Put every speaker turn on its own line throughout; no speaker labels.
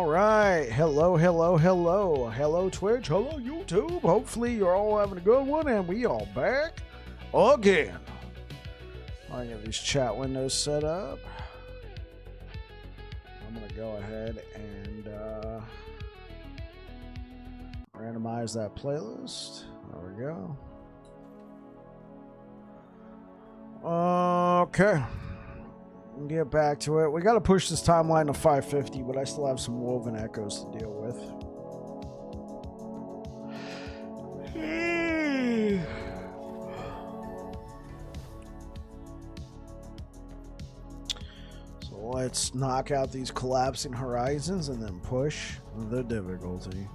All right. Hello, hello, hello. Hello, Twitch. Hello, YouTube. Hopefully, you're all having a good one, and we are back again. I'll get these chat windows set up. I'm going to go ahead and randomize that playlist. There we go. Okay. Get back to it. We got to push this timeline to 550, but I still have some woven echoes to deal with. So let's knock out these collapsing horizons and then push the difficulty.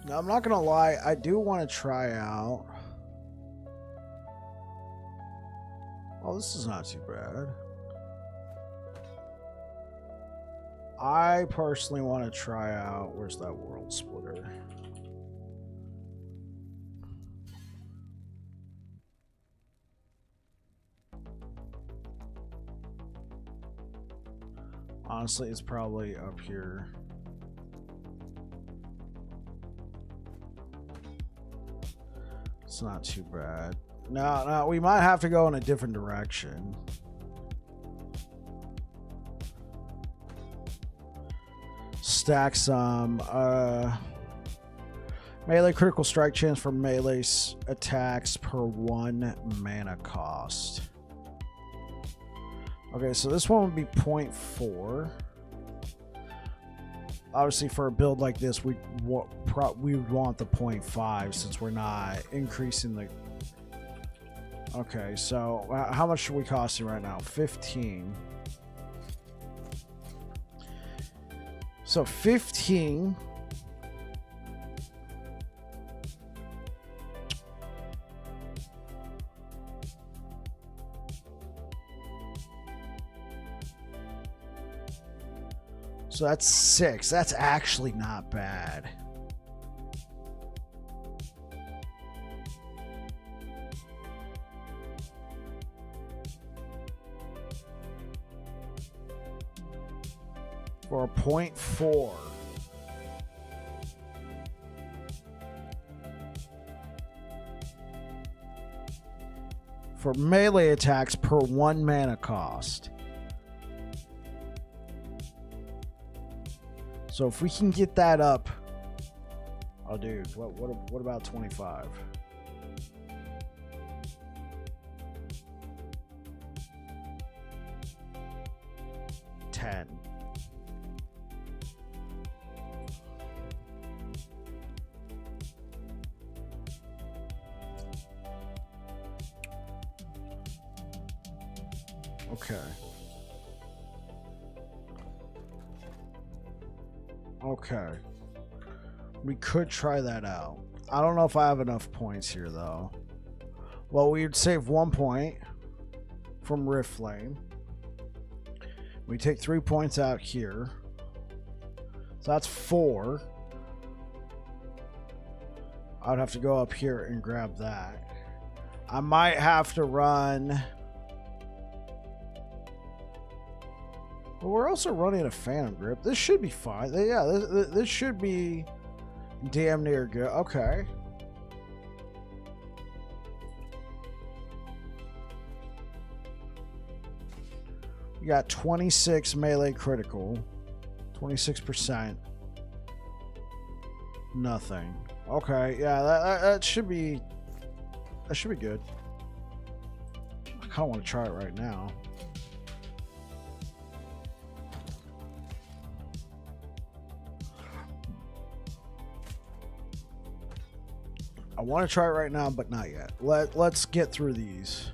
Now, I'm not gonna lie, I do want to try out. Oh, this is not too bad. I personally want to try out. Where's that world splitter? Honestly, it's probably up here. It's not too bad. No, we might have to go in a different direction. Stack some melee critical strike chance for melee attacks per 1 mana cost. Okay, so this one would be 0.4. Obviously, for a build like this, we would want the 0.5 since we're not increasing the... Okay, so how much should we cost you right now? 15. So 15... So that's 6. That's actually not bad. For a 0.4. For melee attacks per 1 mana cost. So if we can get that up, oh dude, what about 25? $10. Okay. Okay. We could try that out. I don't know if I have enough points here, though. Well, we'd save 1 point from Rift Flame. We take 3 points out here. So that's 4. I'd have to go up here and grab that. I might have to run... But we're also running a Phantom Grip. This should be fine. Yeah, this should be damn near good. Okay. We got 26 melee critical. 26%. Nothing. Okay, yeah, that should be... That should be good. I kind of want to try it right now. I want to try it right now, but not yet. Let's get through these.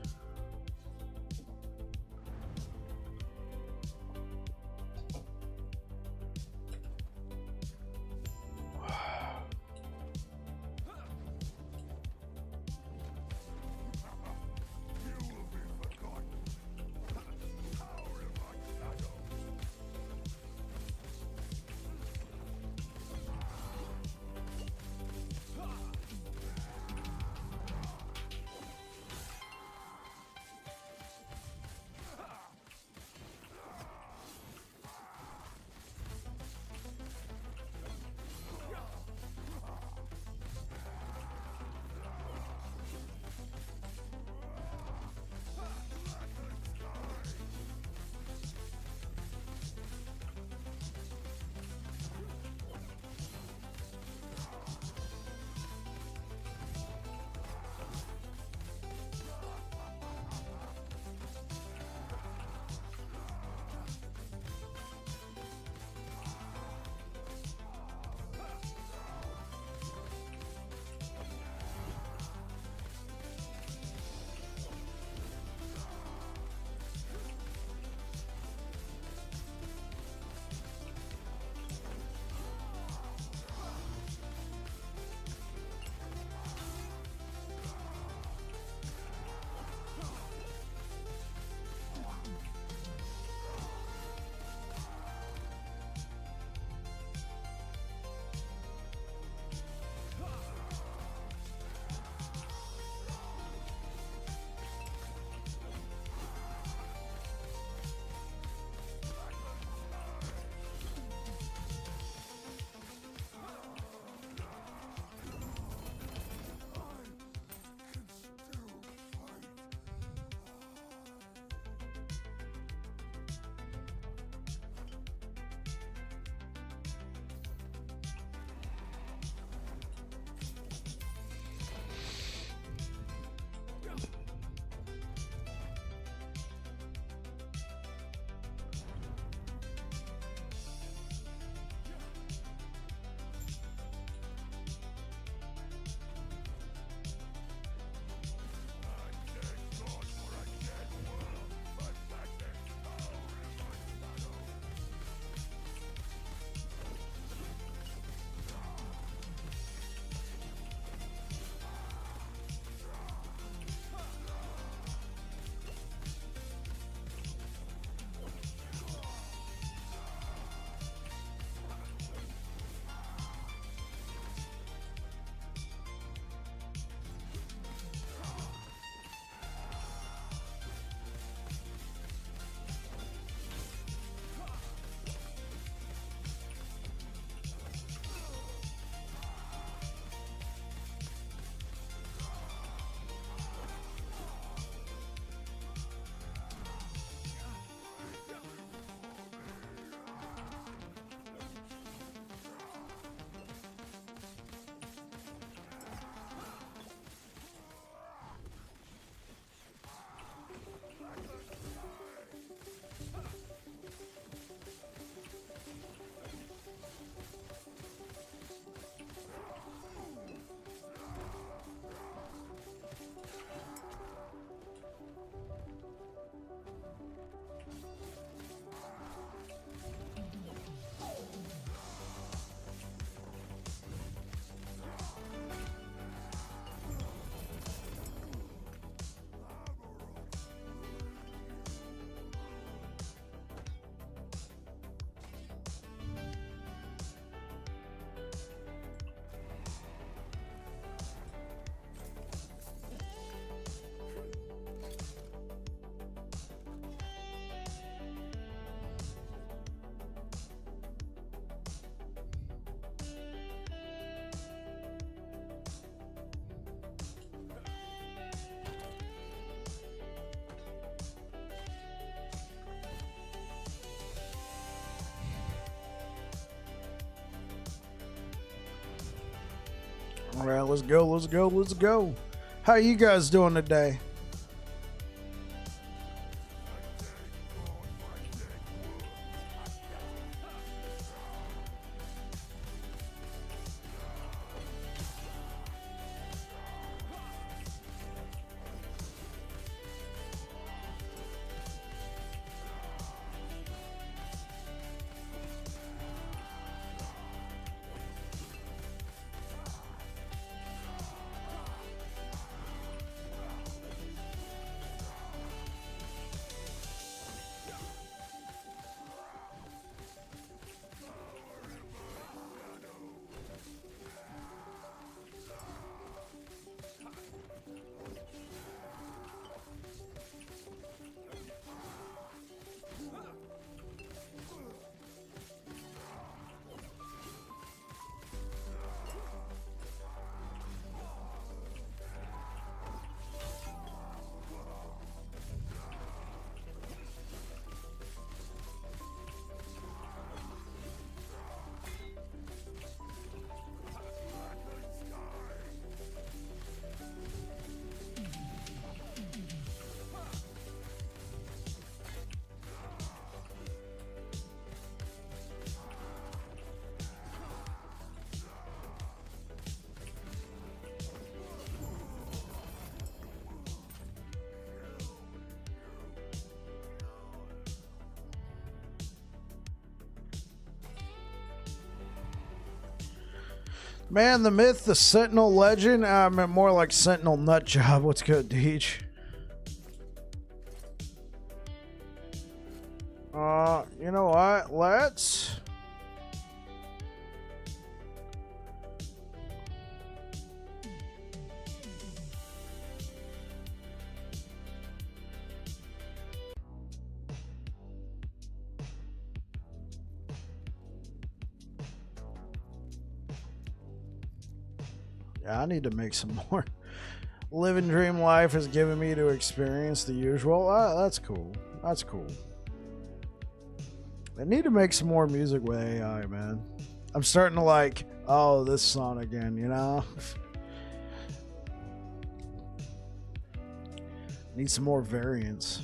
All right, let's go, let's go, let's go. How you guys doing today? Man, the myth, the Sentinel legend. I meant more like Sentinel nut job. What's good, Deej? You know what? Let's. Yeah, I need to make some more. Living Dream Life has given me to experience the usual. That's cool. That's cool. I need to make some more music with AI, man. I'm starting to like, oh, this song again, you know? Need some more variants.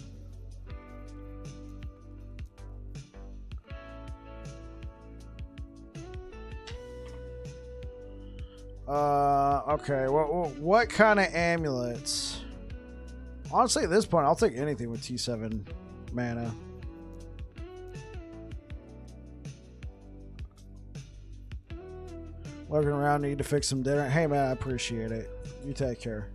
Okay, what kind of amulets? Honestly, at this point, I'll take anything with T7 mana. Looking around, need to fix some dinner. Hey, man, I appreciate it. You take care.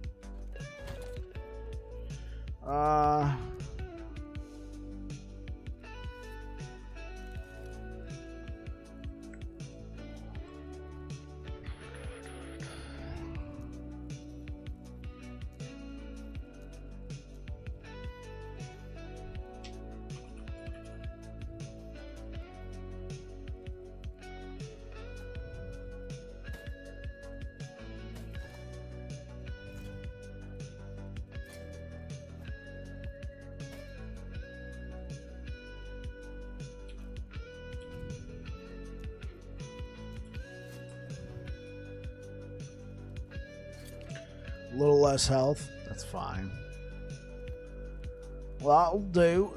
A little less health. That's fine. Well, that'll do.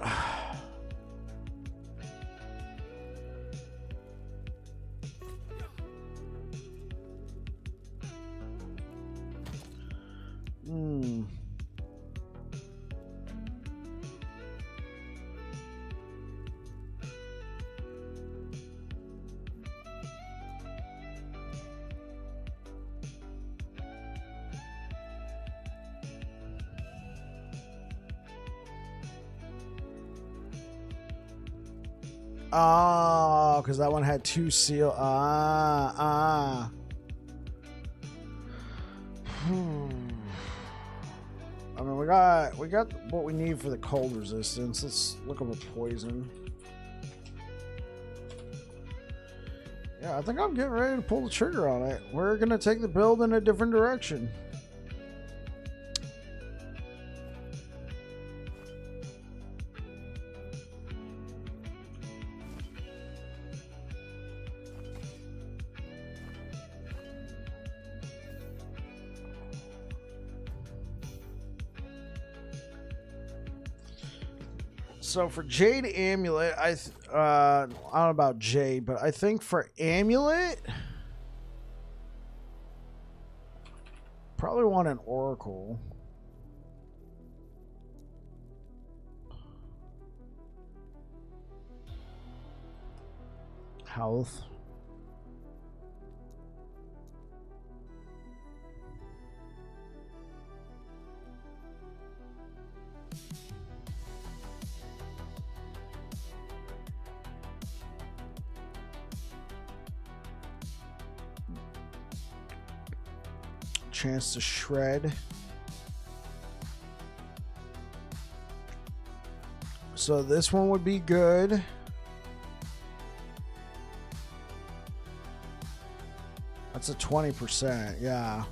Oh, because that one had two seal. I mean, we got what we need for the cold resistance. Let's look over poison. Yeah, I think I'm getting ready to pull the trigger on it. We're gonna take the build in a different direction. So for Jade Amulet, I don't know about Jade, but I think for Amulet, probably want an Oracle. Health. Chance to shred. So this one would be good. That's a 20%, yeah.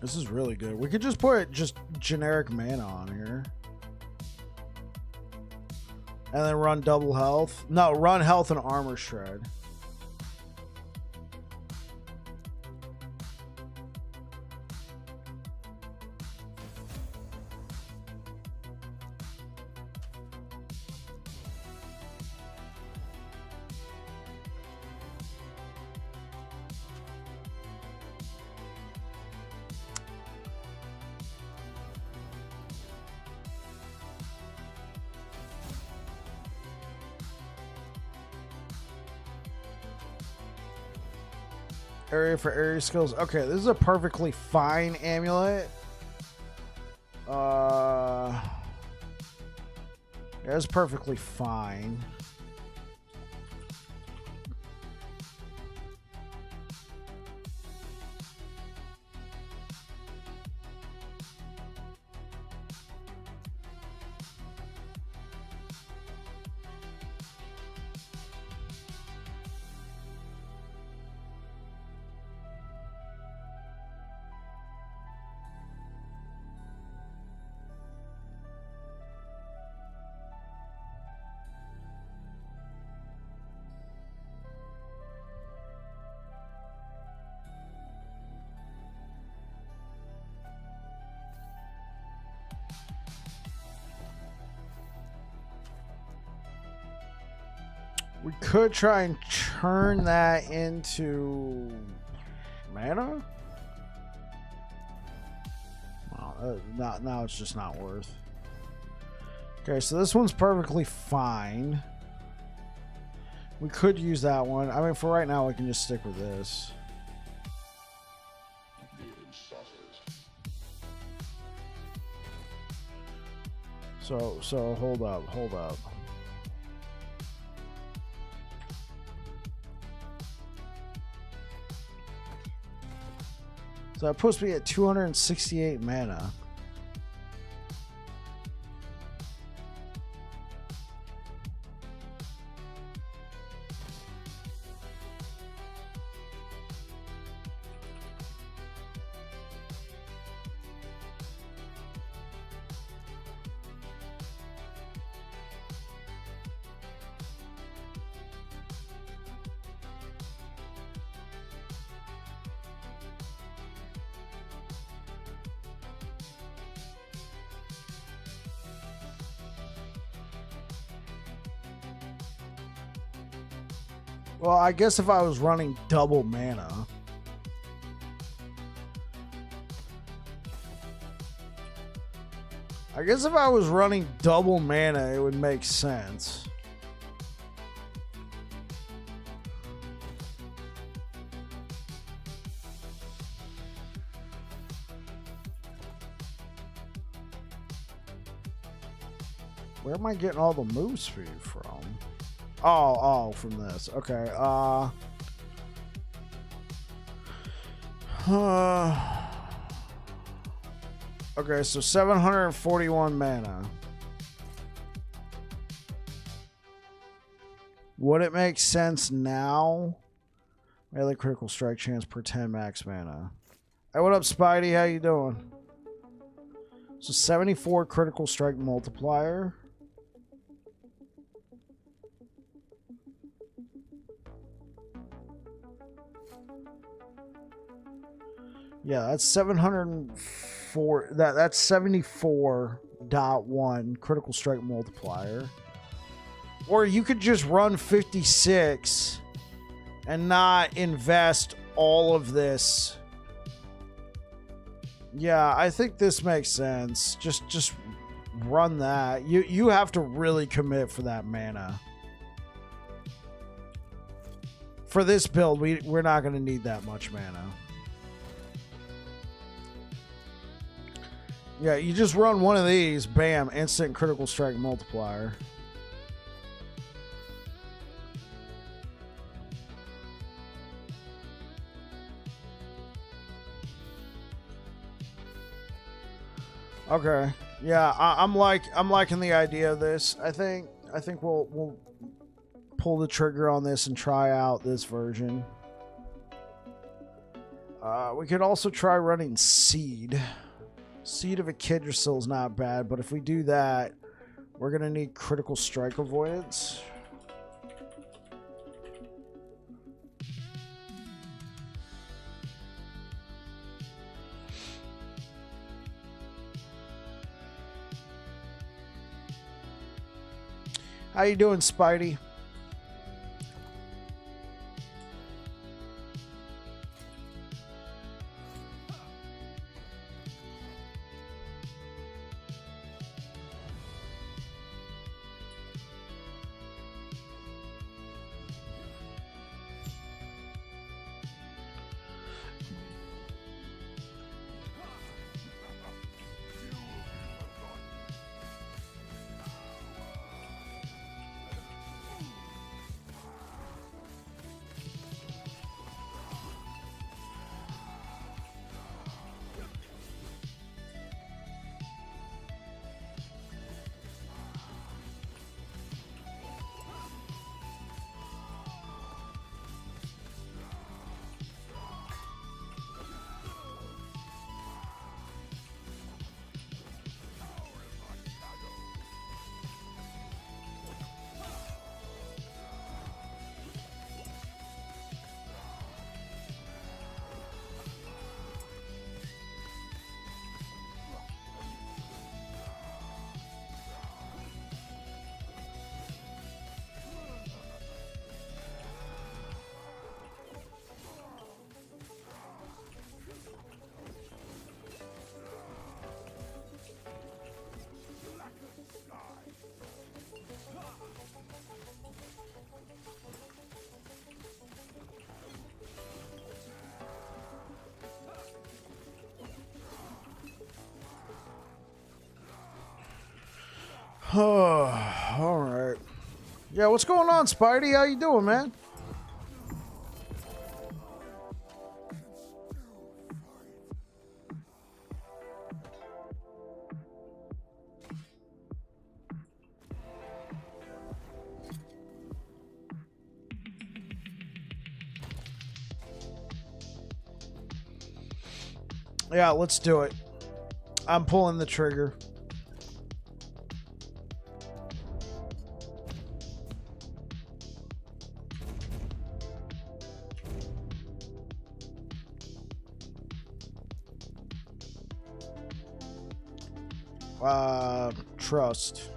This is really good. We could just put just generic mana on here. And then run double health. No, run health and armor shred. Area for area skills. Okay, this is a perfectly fine amulet. Yeah, it's perfectly fine. We could try and turn that into mana. Well, now it's just not worth. Okay, so this one's perfectly fine. We could use that one. I mean, for right now, we can just stick with this. So hold up. So that puts me at 268 mana. Well, I guess if I was running double mana. I guess if I was running double mana, it would make sense. Where am I getting all the move speed from? Oh, from this. Okay. Okay, so 741 mana. Would it make sense now? Melee critical strike chance per 10 max mana. Hey, what up, Spidey? How you doing? So 74 critical strike multiplier. Yeah, that's 704. That's 74 58.1 critical strike multiplier. Or you could just run 56 and not invest all of this. Yeah, I think this makes sense. Just run that. You have to really commit for that mana. For this build, we're not going to need that much mana. Yeah, you just run one of these, bam, instant critical strike multiplier. Okay. Yeah, I'm liking the idea of this. I think we'll pull the trigger on this and try out this version. We could also try running Seed. Seed of a Kiddersil is not bad, but if we do that, we're gonna need critical strike avoidance. How you doing, Spidey? All right. Yeah, what's going on, Spidey? How you doing, man? Yeah, let's do it. I'm pulling the trigger. Trust.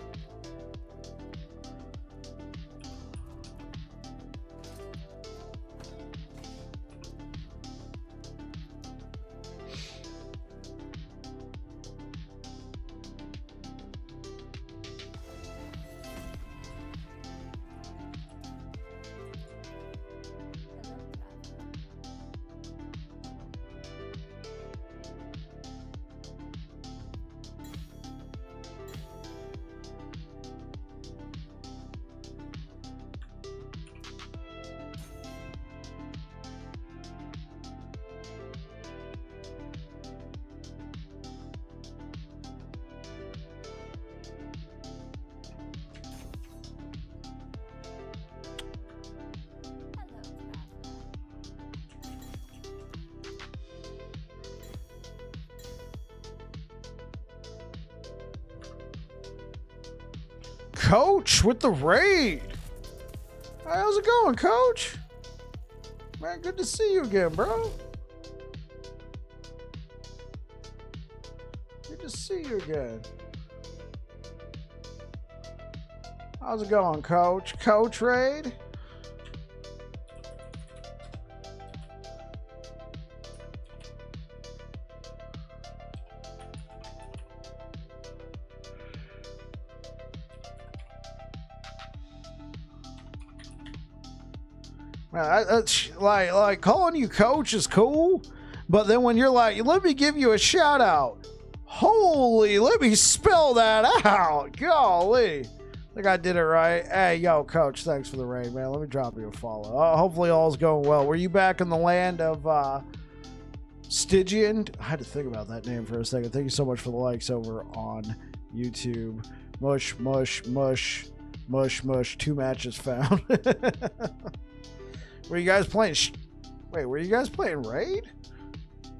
Coach with the raid. How's it going, Coach? Man, good to see you again, bro. Good to see you again. How's it going, Coach? Coach Raid? Man, that's like calling you coach is cool, but then when you're like, let me give you a shout out. Holy, let me spell that out. Golly. I think I did it right. Hey, yo, coach, thanks for the raid, man. Let me drop you a follow. Hopefully all's going well. Were you back in the land of Stygian? I had to think about that name for a second. Thank you so much for the likes over on YouTube. Mush, mush, mush, mush, mush. 2 matches found. Were you guys playing? Wait, were you guys playing Raid?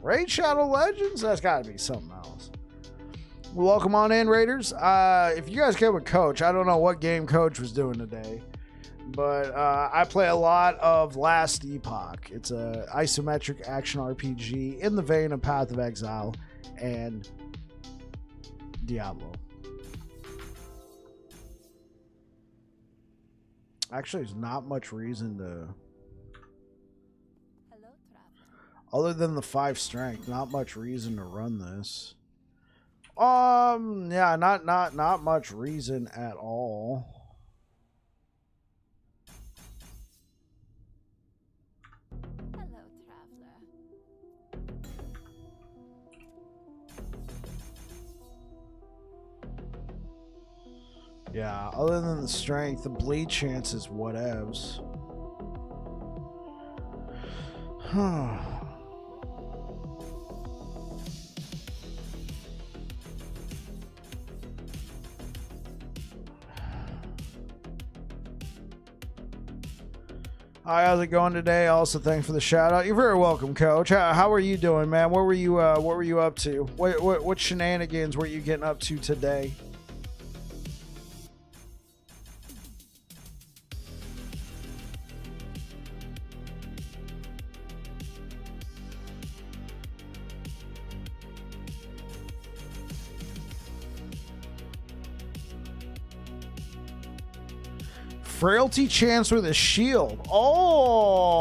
Raid Shadow Legends? That's got to be something else. Welcome on in, Raiders. If you guys came with Coach, I don't know what game Coach was doing today, but I play a lot of Last Epoch. It's a isometric action RPG in the vein of Path of Exile and Diablo. Actually, there's not much reason to... Other than the 5 strength, not much reason to run this. Yeah, not much reason at all.
Hello, traveler.
Yeah, other than the strength, the bleed chance is whatevs. Huh. Hi, how's it going today? Also, thanks for the shout out. You're very welcome, Coach. How are you doing, man? What were you up to? What shenanigans were you getting up to today? Frailty chance with a shield. Oh,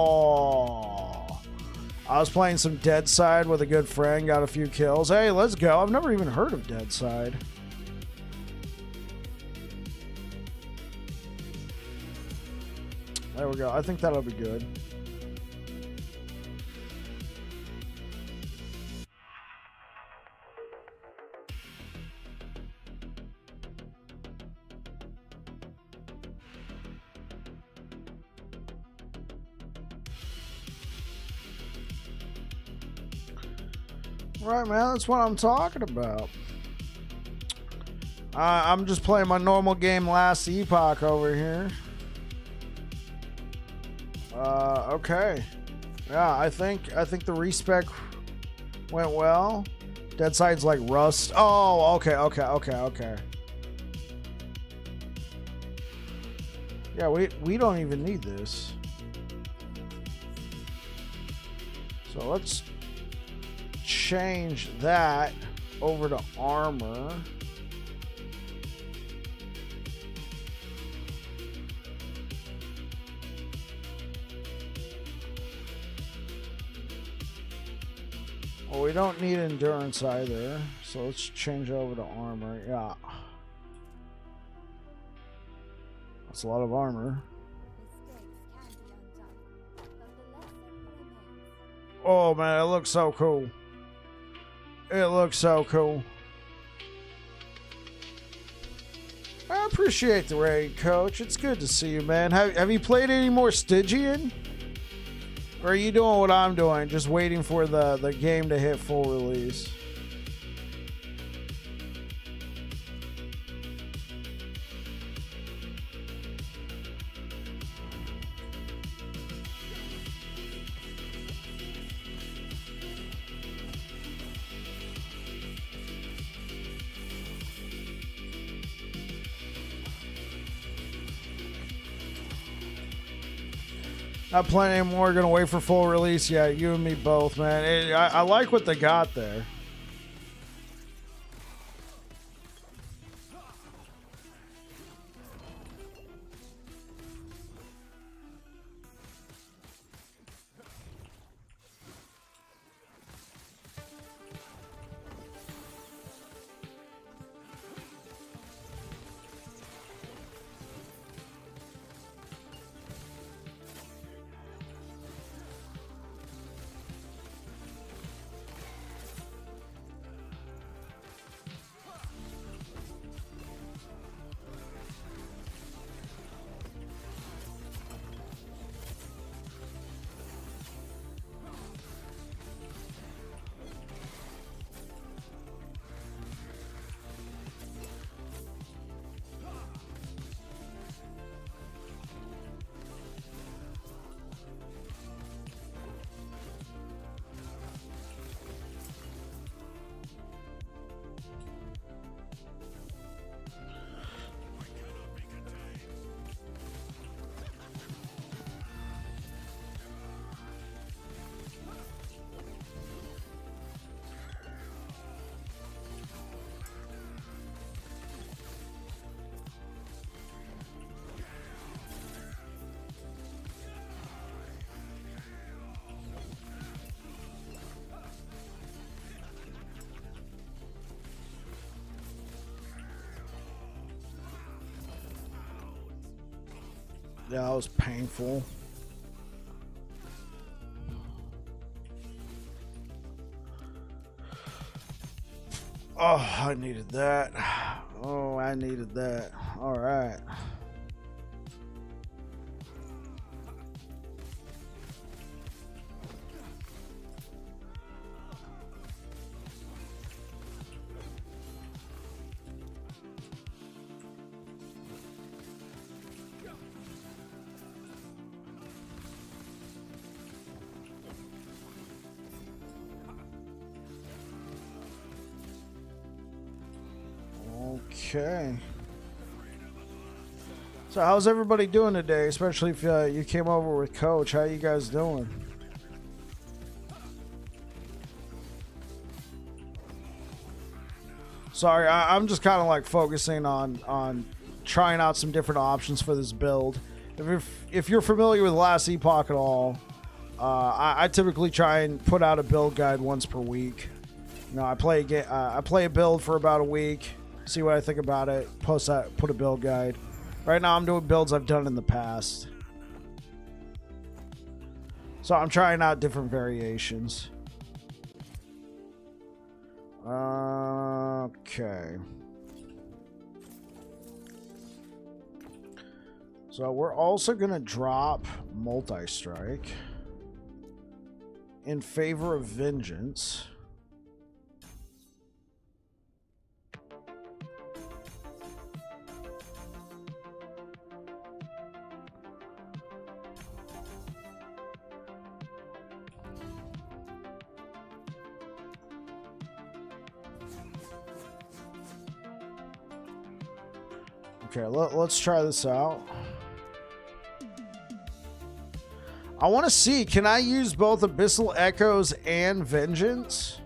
I was playing some Dead Side with a good friend. Got a few kills. Hey, let's go. I've never even heard of Dead Side. There we go. I think that'll be good. Right, man, that's what I'm talking about. I'm just playing my normal game Last Epoch over here. Okay. Yeah, I think the respec went well. Dead Side's like Rust. Oh, okay. Yeah, we don't even need this. So let's change that over to armor. Well, we don't need endurance either, so let's change over to armor. Yeah, that's a lot of armor. Oh man, it looks so cool. It looks so cool. I appreciate the raid, Coach. It's good to see you, man. Have you played any more Stygian? Or are you doing what I'm doing, just waiting for the game to hit full release? Not playing anymore. Gonna wait for full release. Yeah, you and me both, man. I like what they got there. Yeah, that was painful. Oh, I needed that. Oh, I needed that. All right. Okay. So how's everybody doing today? Especially if you came over with Coach. How you guys doing? Sorry, I'm just kind of like focusing on trying out some different options for this build. If you're familiar with Last Epoch at all, I typically try and put out a build guide once per week. You know, I play a build for about a week, see what I think about it, put a build guide. Right now I'm doing builds I've done in the past. So I'm trying out different variations. Okay. So we're also going to drop multi-strike in favor of vengeance. Okay, let's try this out. I want to see, can I use both Abyssal Echoes and Vengeance?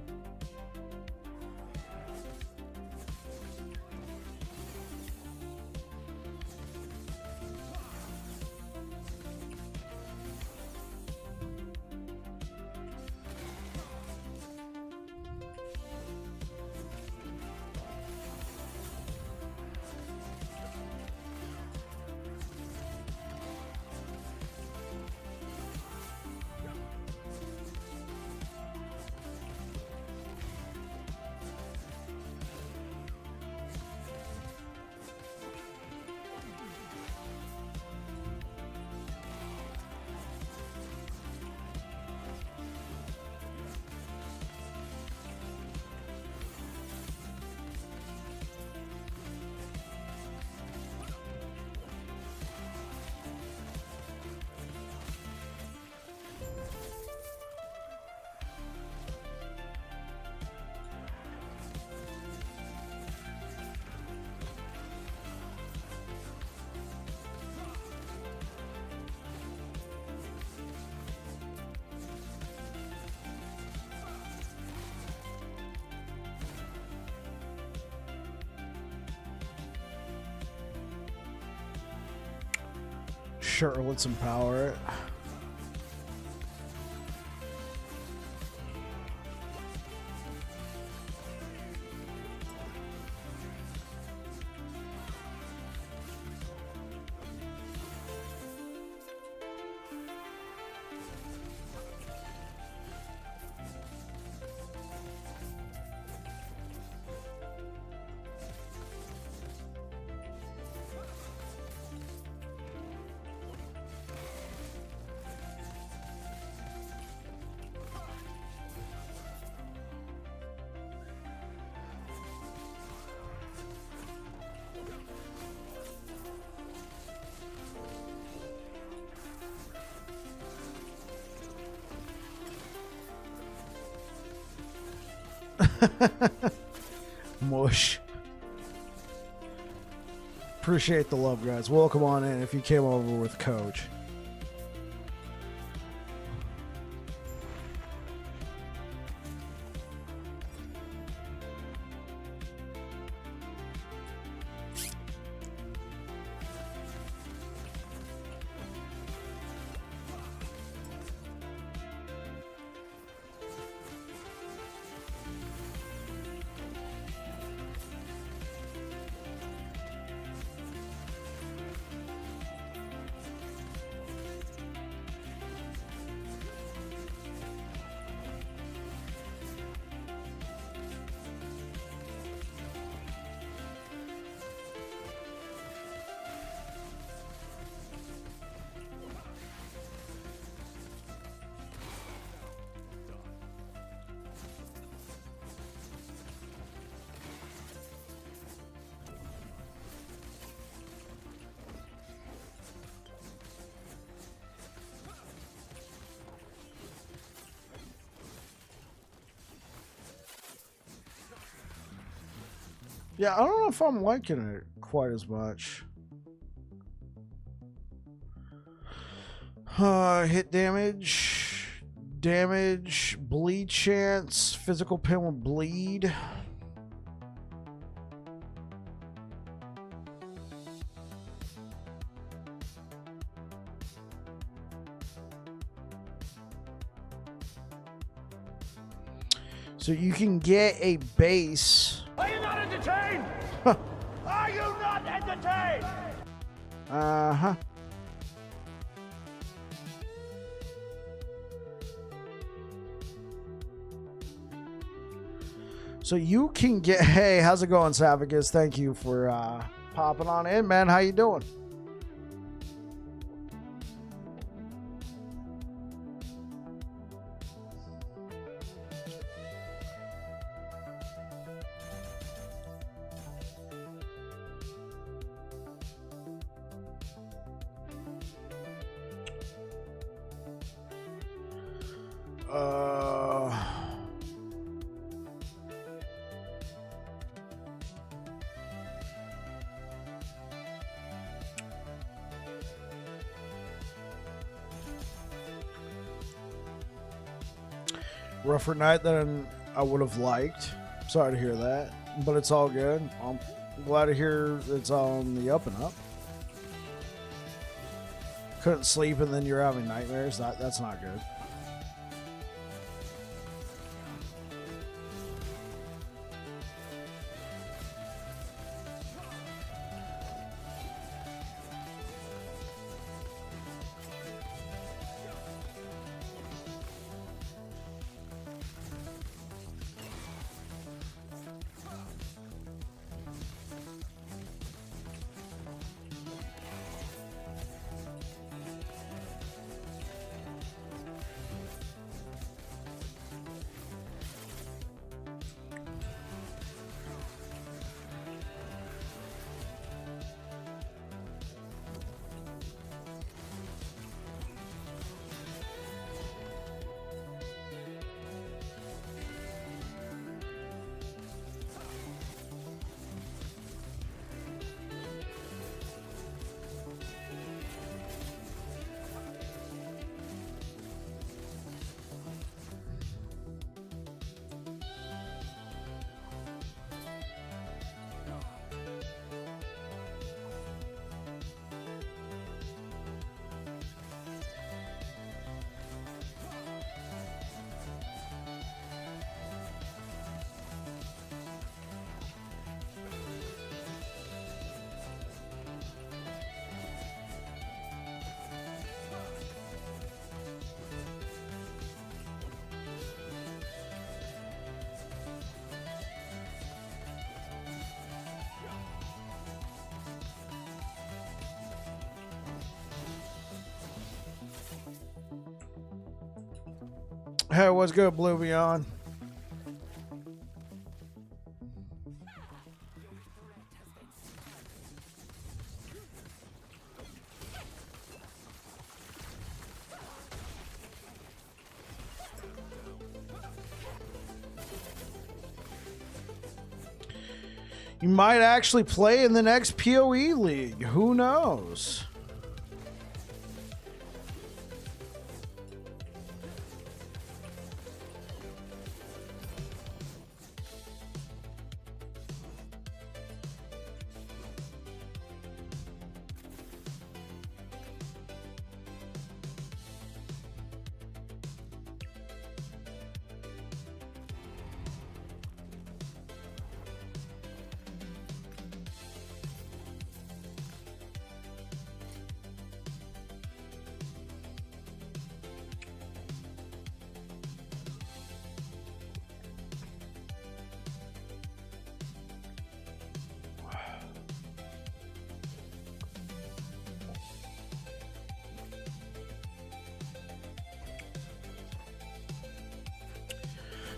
Sure, let's empower it. Mush. Appreciate the love, guys. Welcome on in if you came over with Coach. Yeah, I don't know if I'm liking it quite as much. Hit damage, bleed chance, physical pin with bleed. So you can get a base.
Are you not entertained? Are you not entertained?
Uh-huh. So you can get, hey, how's it going, Savicus? Thank you for popping on in, man. How you doing? Rougher night than I would have liked. Sorry to hear that, but it's all good. I'm glad to hear it's on the up and up. Couldn't sleep and then you're having nightmares. That's not good. Hey, what's good, Blue Beyond? You might actually play in the next PoE league. Who knows?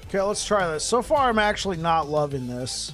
Okay, let's try this. So far, I'm actually not loving this.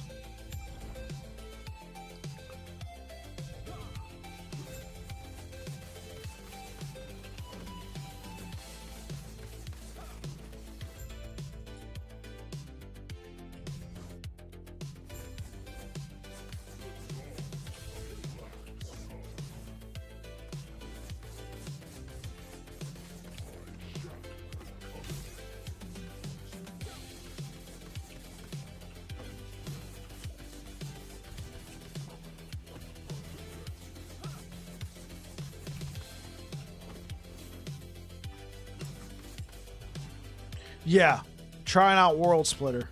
Yeah, trying out World Splitter.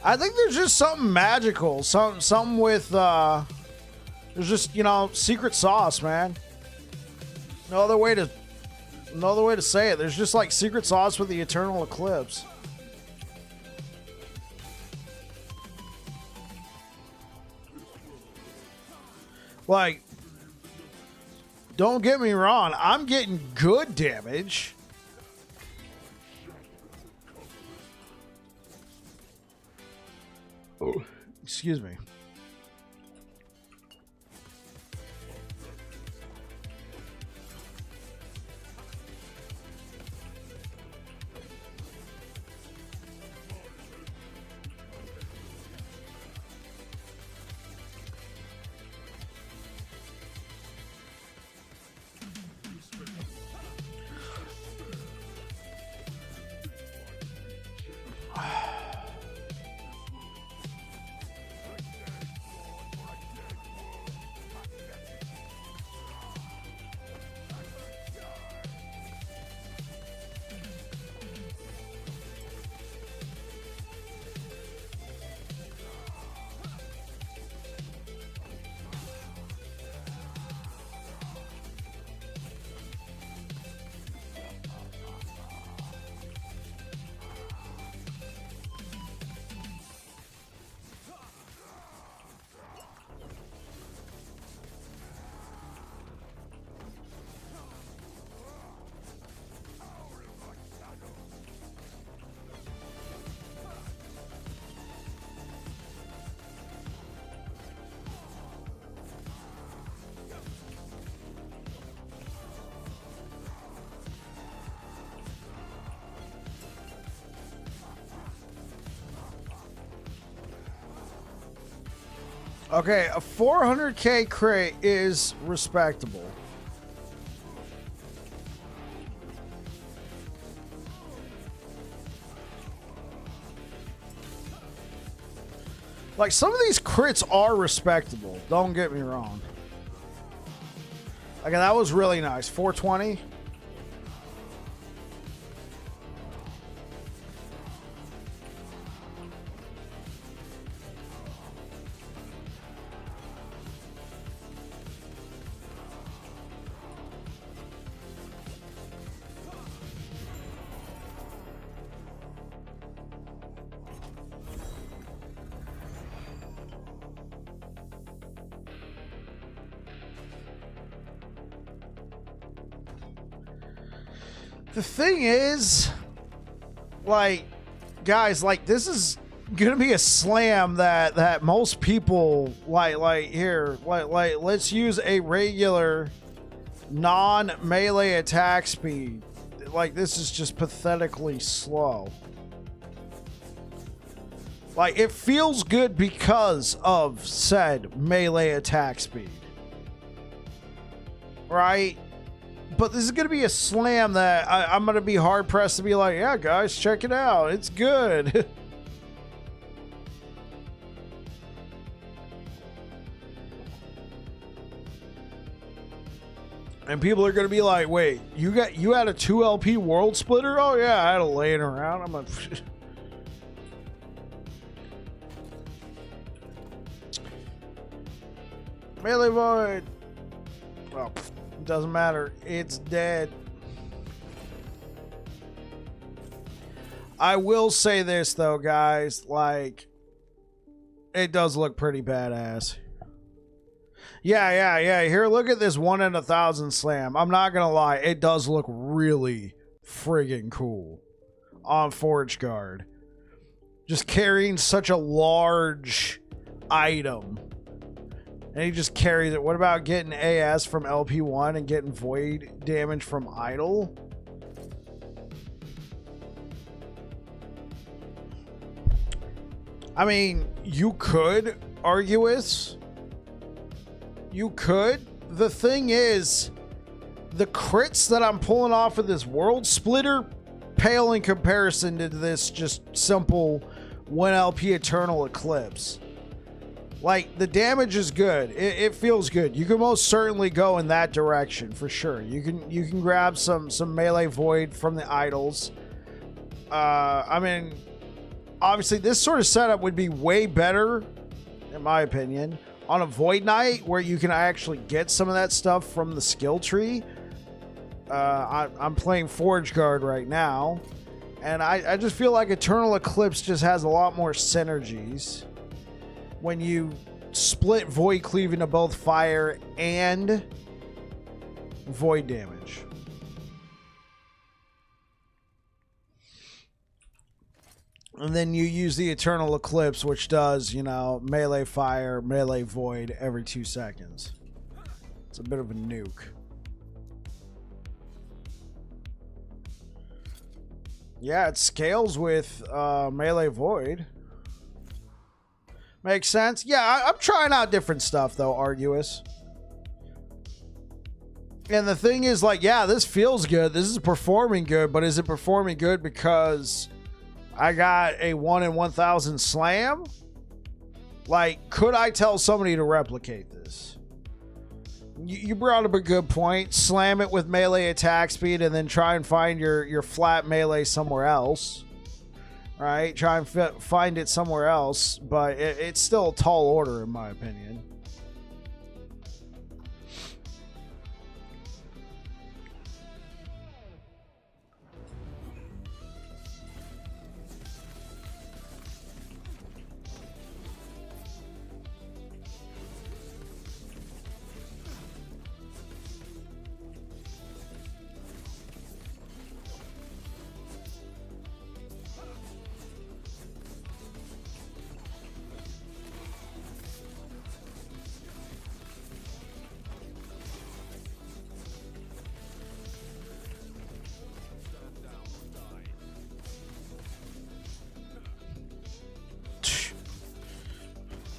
I think there's just something magical, something with there's just, you know, secret sauce, man. No other way to say it. There's just like secret sauce with the Eternal Eclipse. Like, don't get me wrong, I'm getting good damage. Oh, excuse me. Okay, a 400k crit is respectable. Like, some of these crits are respectable. Don't get me wrong. Like, that was really nice. 420. The thing is, like, guys, like, this is gonna be a slam that most people like here, like let's use a regular non-melee attack speed. Like, this is just pathetically slow. Like, it feels good because of said melee attack speed, right? But this is going to be a slam that I'm going to be hard-pressed to be like, yeah, guys, check it out. It's good. And people are going to be like, wait, you had a 2 LP World Splitter? Oh, yeah, I had it laying around. I'm like... Melee Void. Well, doesn't matter. It's dead. I will say this, though, guys. Like, it does look pretty badass. Yeah. Here, look at this 1 in 1,000 slam. I'm not going to lie. It does look really friggin' cool on Forge Guard. Just carrying such a large item. And he just carries it. What about getting AS from LP1 and getting void damage from Idol? I mean, you could, Arguous. You could. The thing is, the crits that I'm pulling off of this World Splitter pale in comparison to this just simple 1 LP Eternal Eclipse. Like, the damage is good. It feels good. You can most certainly go in that direction for sure. You can grab some melee void from the idols. I mean, obviously this sort of setup would be way better, in my opinion, on a Void Knight where you can actually get some of that stuff from the skill tree. I'm playing Forge Guard right now, and I just feel like Eternal Eclipse just has a lot more synergies when you split Void Cleave into both fire and void damage. And then you use the Eternal Eclipse, which does, you know, melee fire, melee void every 2 seconds. It's a bit of a nuke. Yeah, it scales with melee void. Makes sense. Yeah, I'm trying out different stuff, though, Arduous. And the thing is, like, yeah, this feels good. This is performing good, but is it performing good because I got a 1 in 1,000 slam? Like, could I tell somebody to replicate this? You brought up a good point. Slam it with melee attack speed and then try and find your flat melee somewhere else. Right? Try and find it somewhere else, but it's still a tall order in my opinion.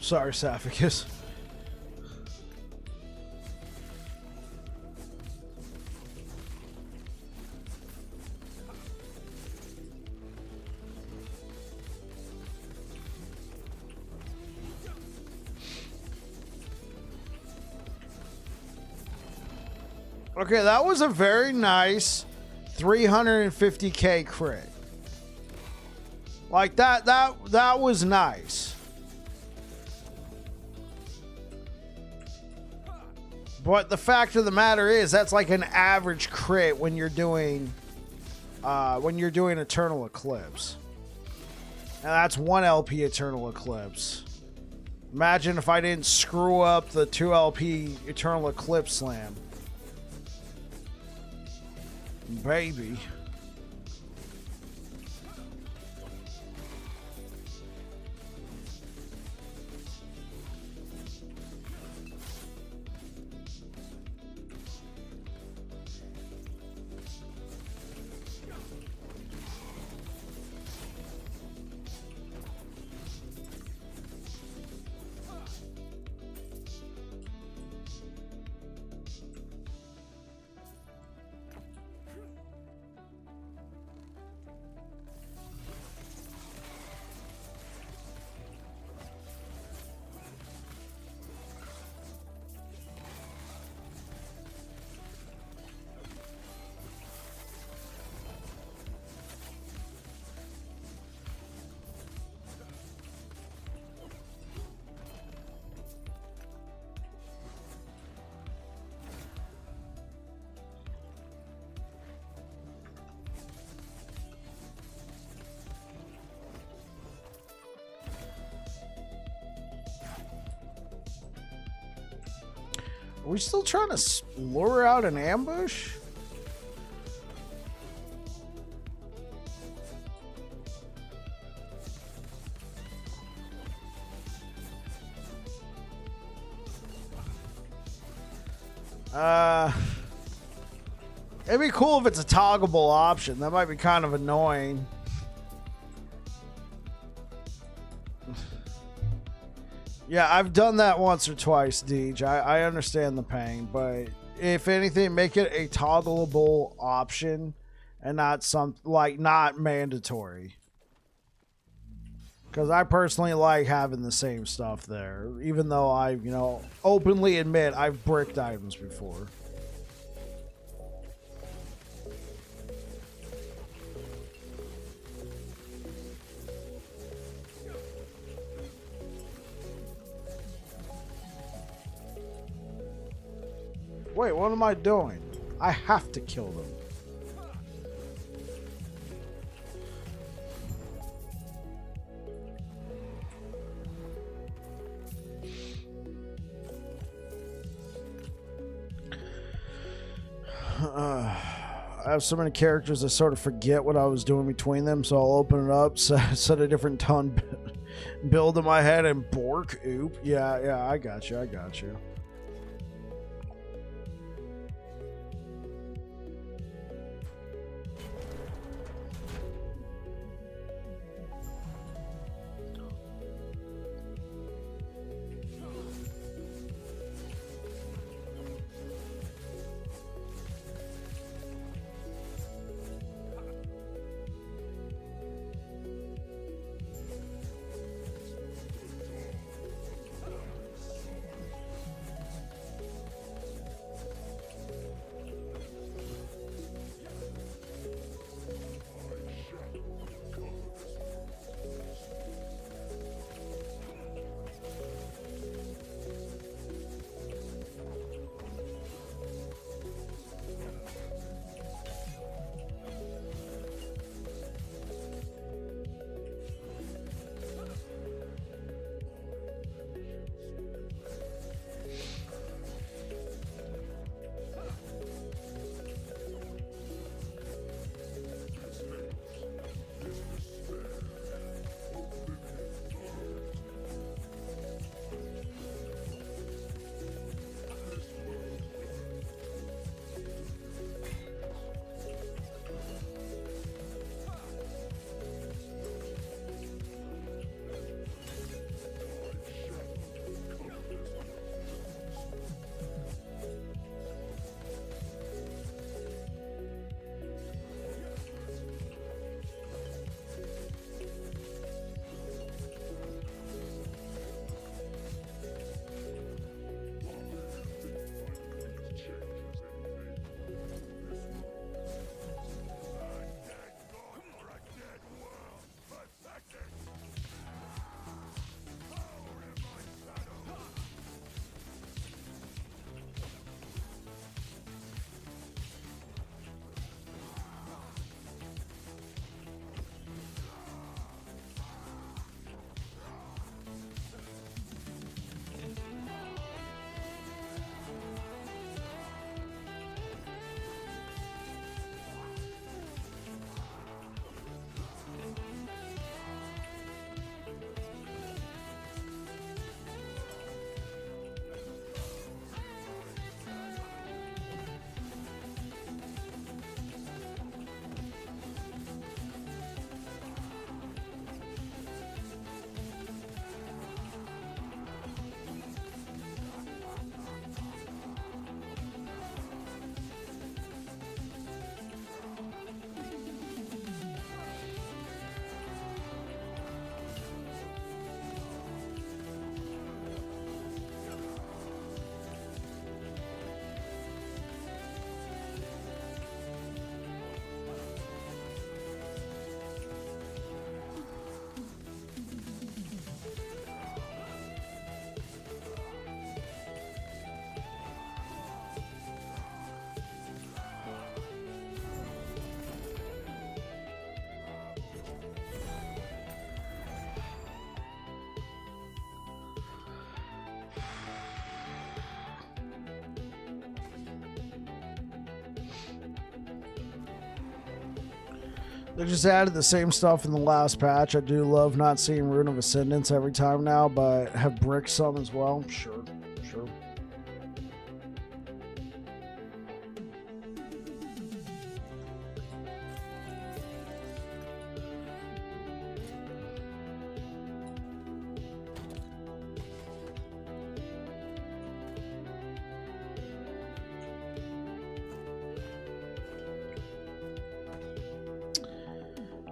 Sorry, Saphicus. Okay, that was a very nice 350k crit. Like that was nice. But the fact of the matter is, that's like an average crit when you're doing Eternal Eclipse. And that's 1 LP Eternal Eclipse. Imagine if I didn't screw up the 2 LP Eternal Eclipse slam. Baby. Are we still trying to lure out an ambush? It'd be cool if it's a toggleable option. That might be kind of annoying. Yeah, I've done that once or twice, Deej. I understand the pain, but if anything, make it a toggleable option and not not mandatory. Because I personally like having the same stuff there, even though I, you know, openly admit I've bricked items before. Wait, what am I doing? I have to kill them. I have so many characters I sort of forget what I was doing between them, so I'll open it up, set a different ton build in my head, and bork. Oop. Yeah, I got you. They just added the same stuff in the last patch. I do love not seeing Rune of Ascendance every time now, but have bricked some as well. Sure.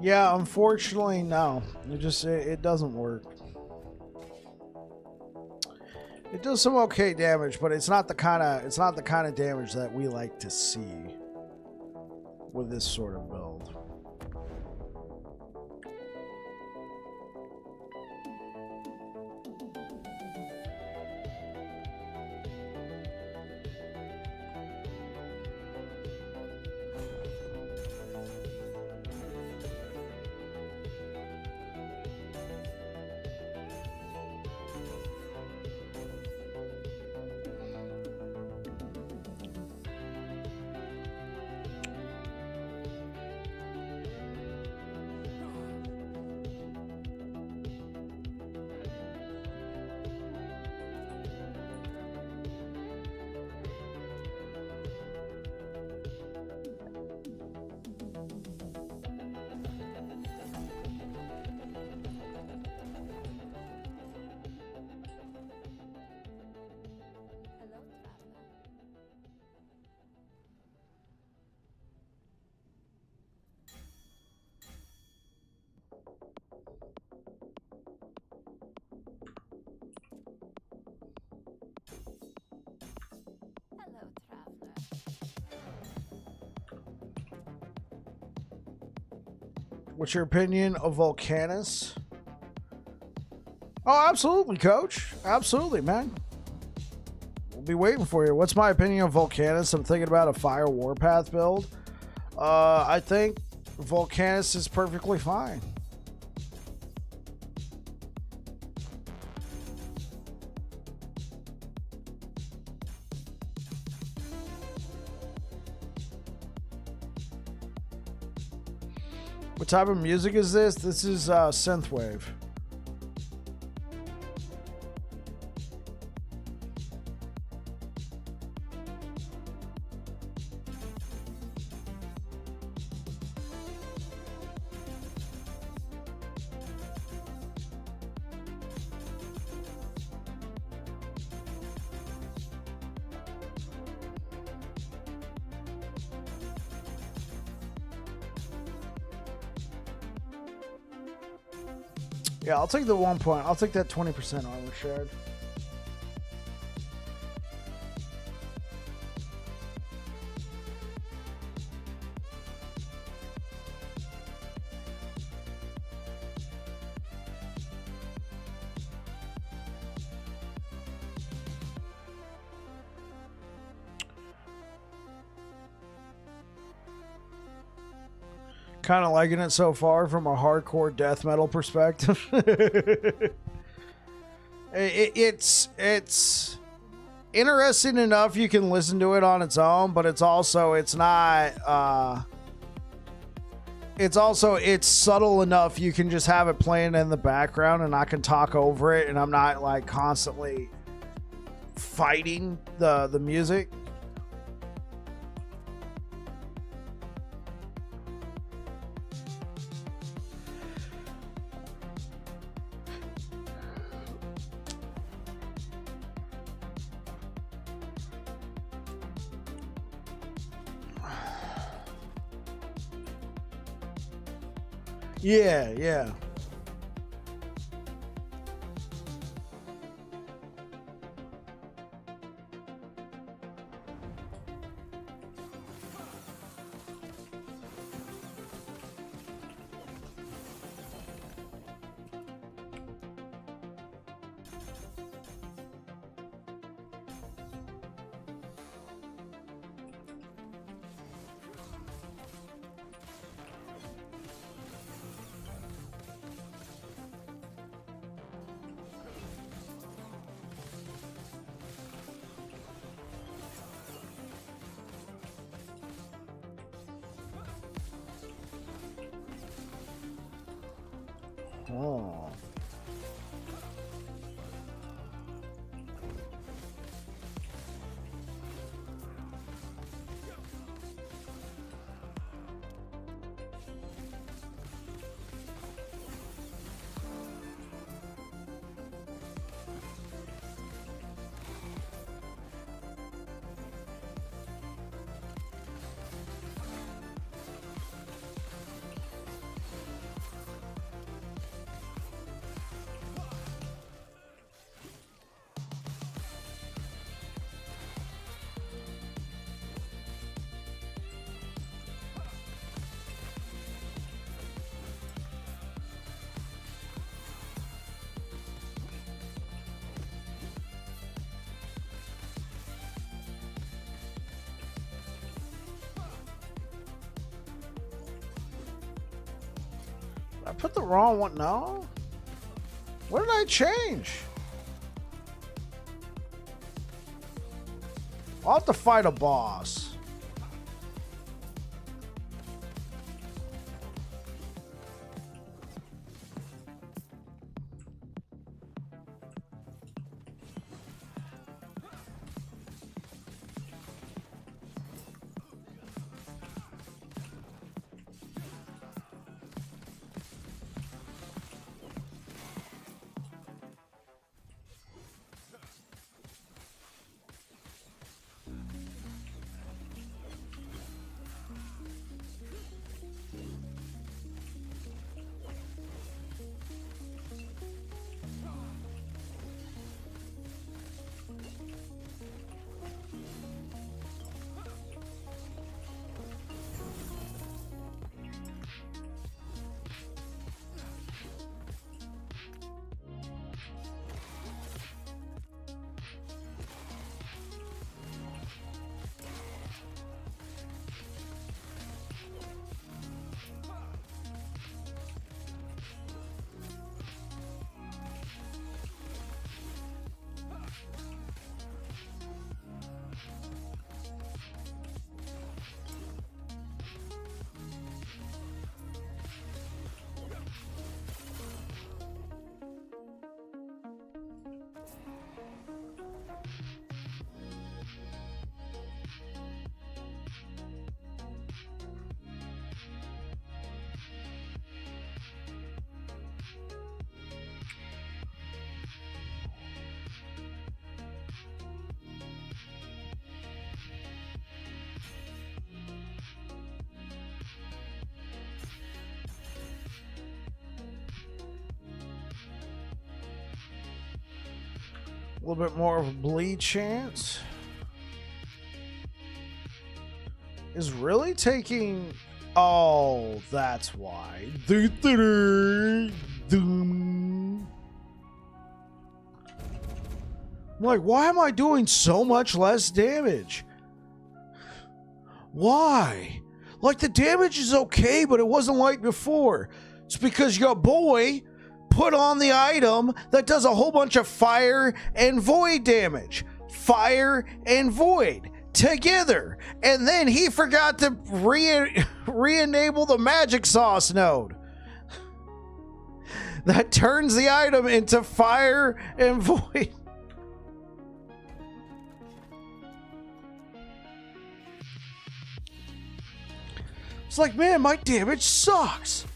Yeah, unfortunately, no. It doesn't work. It does some okay damage, but it's not the kind of damage that we like to see with this sort of build.
Hello, traveler. Hello, traveler.
What's your opinion of Volcanus? Oh, absolutely, Coach. Absolutely, man. We'll be waiting for you. What's my opinion of Volcanus? I'm thinking about a Fire Warpath build. I think Volcanus is perfectly fine. What type of music is this? This is synthwave. Yeah, I'll take the 1 point. I'll take that 20% armor shard. Kind of liking it so far from a hardcore death metal perspective. It's interesting enough you can listen to it on its own, but it's subtle enough you can just have it playing in the background and I can talk over it and I'm not like constantly fighting the music. Yeah, yeah. Oh. I put the wrong one. No. What did I change? I'll have to fight a boss. A little bit more of a bleed chance. Is really taking... Oh, that's why. I'm like, why am I doing so much less damage? Why? Like, the damage is okay, but it wasn't like before. It's because your boy put on the item that does a whole bunch of fire and void damage. Fire and void together. And then he forgot to re-enable the magic sauce node. That turns the item into fire and void. It's like, man, my damage sucks.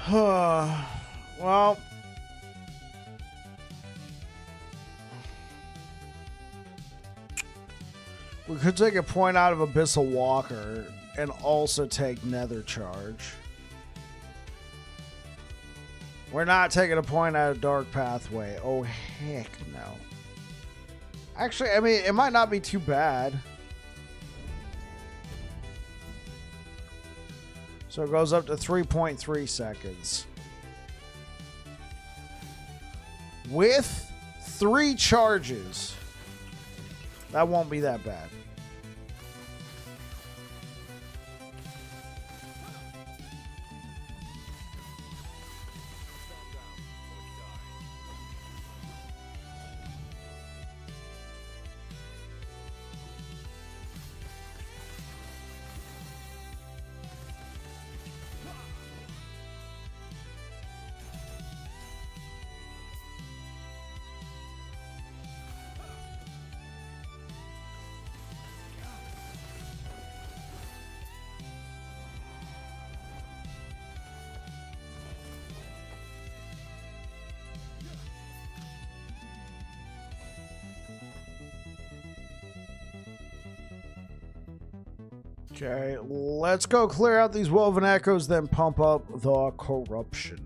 Well, We could take a point out of Abyssal Walker and also take Nether Charge. We're not taking a point out of Dark Pathway. Oh, heck no. Actually, I mean, it might not be too bad. So it goes up to 3.3 seconds. With 3 charges, that won't be that bad. Okay, let's go clear out these Woven Echoes, then pump up the Corruption.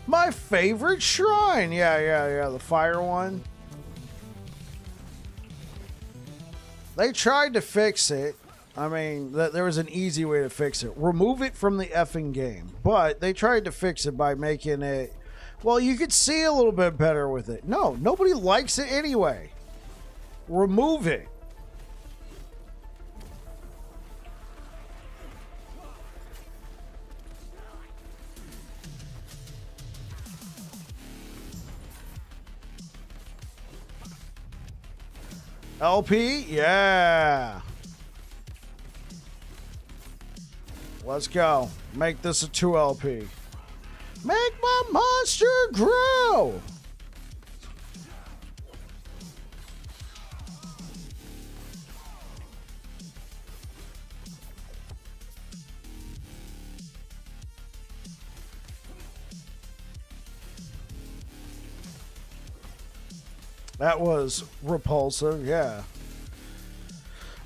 My favorite shrine. Yeah. The fire one. They tried to fix it. I mean, there was an easy way to fix it. Remove it from the effing game. But they tried to fix it by making it, well, you could see a little bit better with it. No, nobody likes it anyway. Remove it. LP? Yeah. Let's go. Make this a 2 LP. Make my monster grow. That was repulsive, yeah.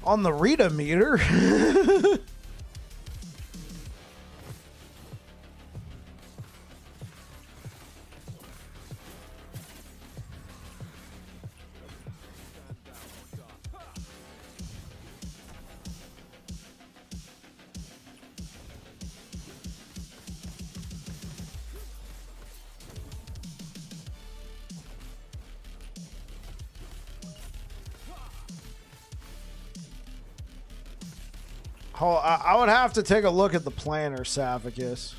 On the Rita meter. Oh, I would have to take a look at the planner, Savicus.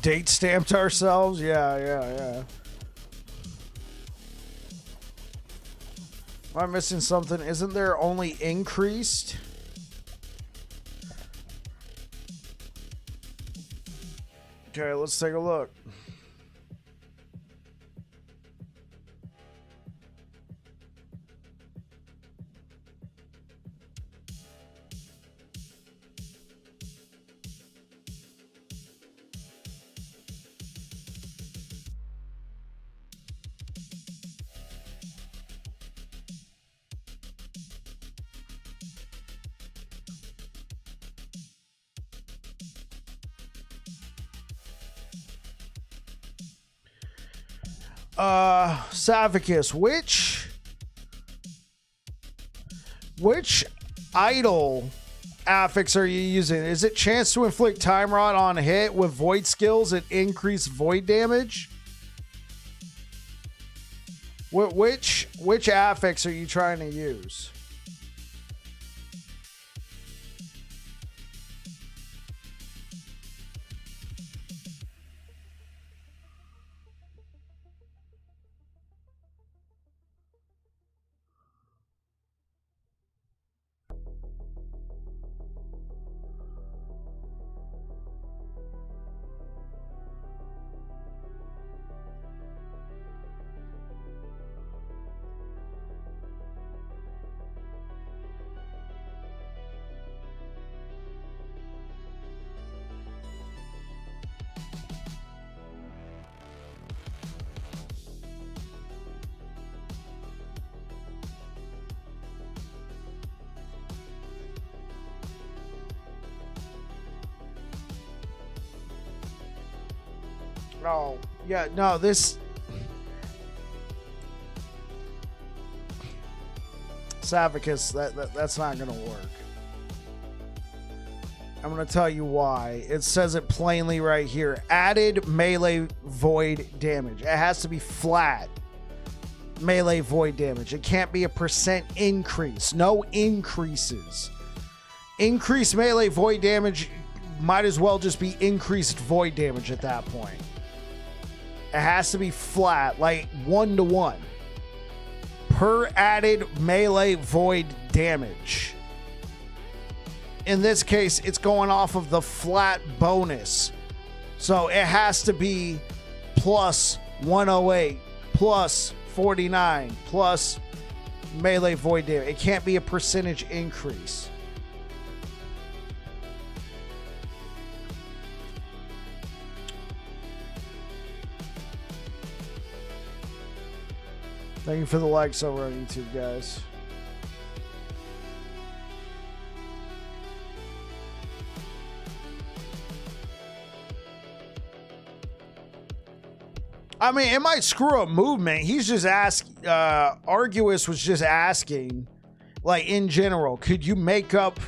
date stamped ourselves. Yeah. Am I missing something? Isn't there only increased? Okay, let's take a look. Savicus, which idle affix are you using? Is it chance to inflict time rot on hit with void skills and increase void damage? Which affix are you trying to use? Oh, yeah, no, this Savicus, that's not gonna work. I'm gonna tell you why. It says it plainly right here. Added melee void damage. It has to be flat melee void damage. It can't be a percent increase. No increases. Increased melee void damage might as well just be increased void damage at that point. It has to be flat, like 1-to-1 per added melee void damage. In this case, it's going off of the flat bonus. So it has to be plus 108, plus 49, plus melee void damage. It can't be a percentage increase. Thank you for the likes over on YouTube, guys. I mean, it might screw up movement. He's just Arguous was just asking, like, in general, could you make up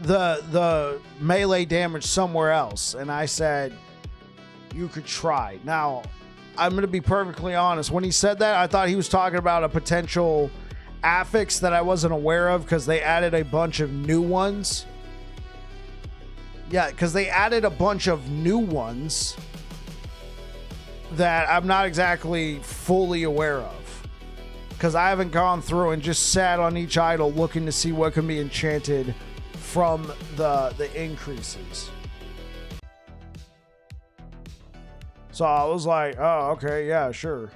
the melee damage somewhere else? And I said, you could try. Now, I'm going to be perfectly honest. When he said that, I thought he was talking about a potential affix that I wasn't aware of because they added a bunch of new ones. Yeah, because they added a bunch of new ones that I'm not exactly fully aware of. Because I haven't gone through and just sat on each idol looking to see what can be enchanted from the increases. So I was like, oh, okay, yeah, sure.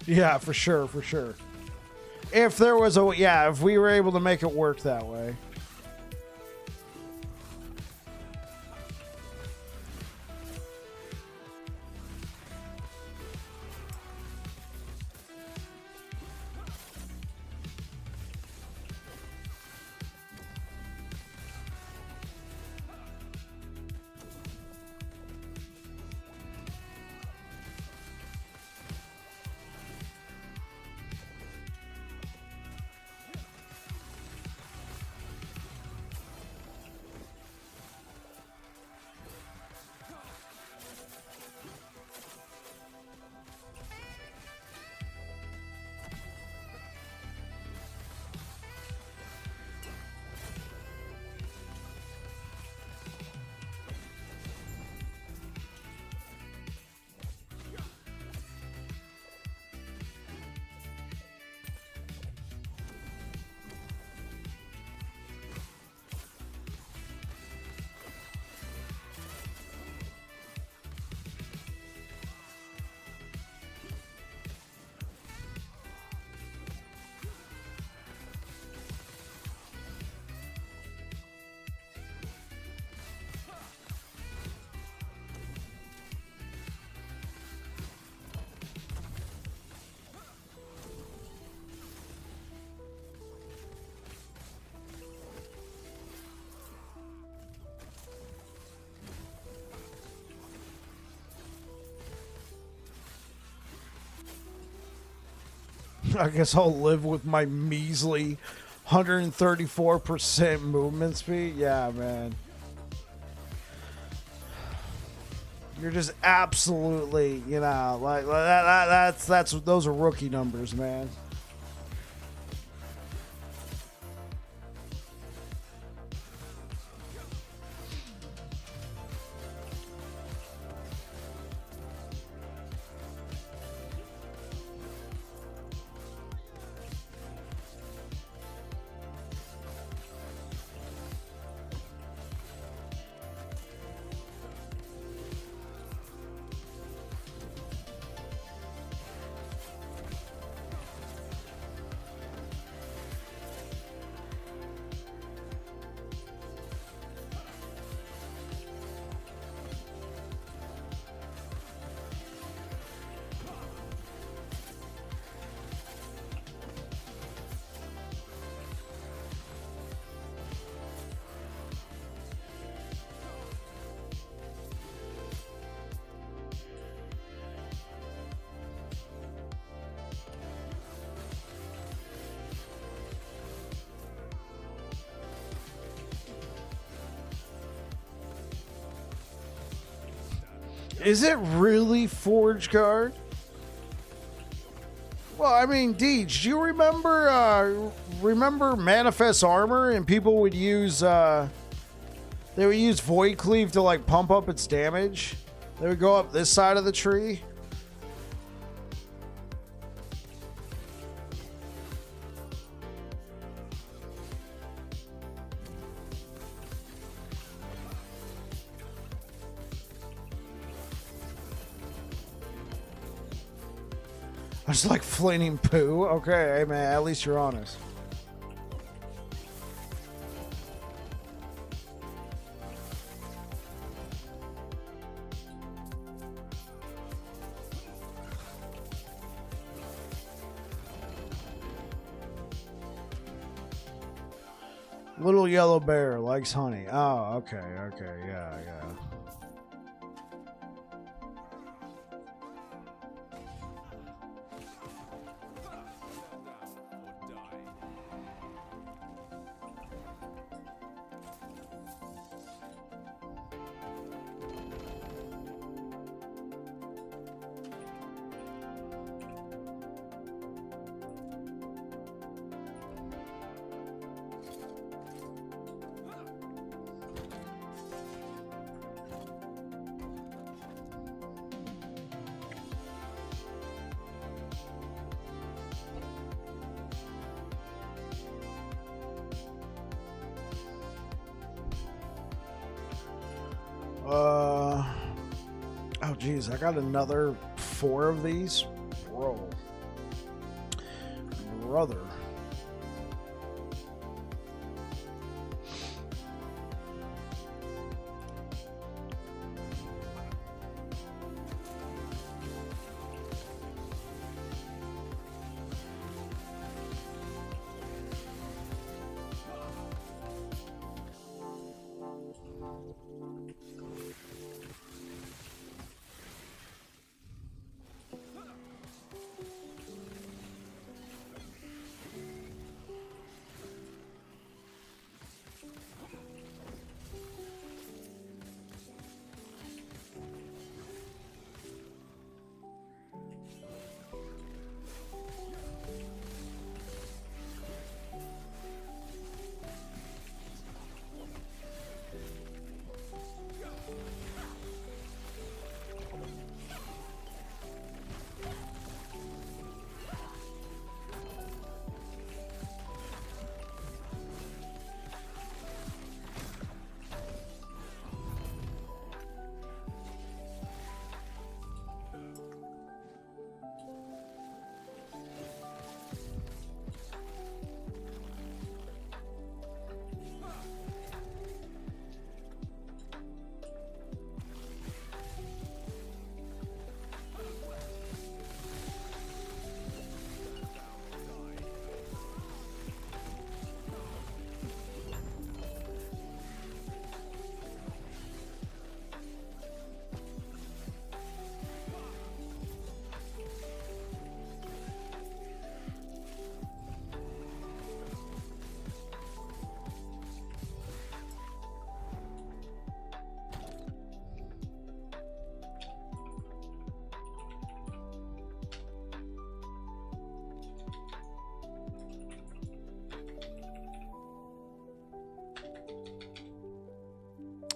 Yeah, for sure, for sure. If there was a, yeah, if we were able to make it work that way. I guess I'll live with my measly 134% movement speed. Yeah, man. You're just absolutely, you know, like that's those are rookie numbers, man. Is it really Forge Guard? Well, I mean, Deej, do you remember Manifest Armor, and people would use they would use Void Cleave to like pump up its damage? They would go up this side of the tree. I was like flaming poo. Okay, hey man, at least you're honest. Little yellow bear likes honey. Oh, okay, yeah. Oh geez, I got another 4 of these. Bro. brother.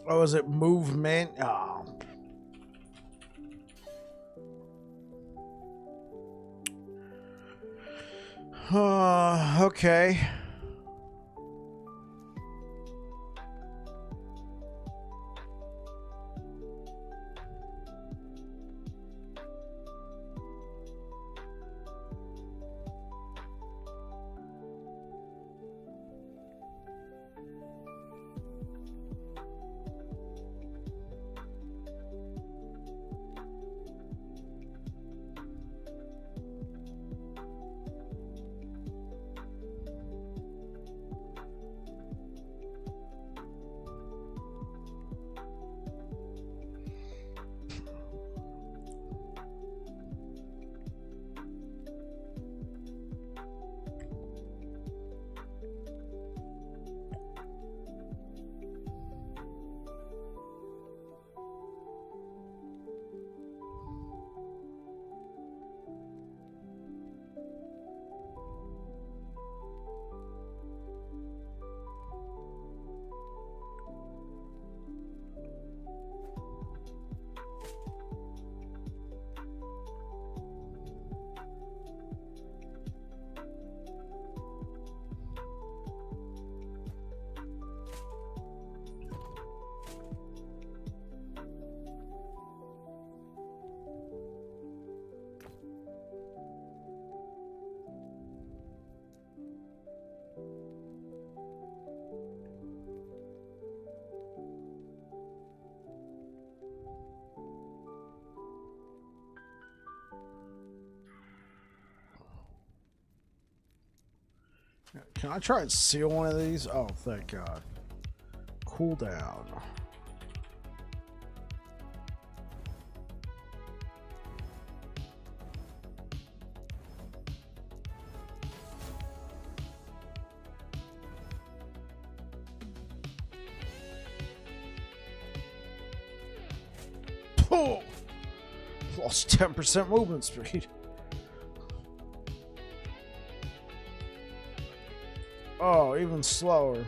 Oh, is it movement? Oh. Okay. Can I try and seal one of these? Oh, thank God. Cool down. Oh! Lost 10% movement speed. Oh, even slower.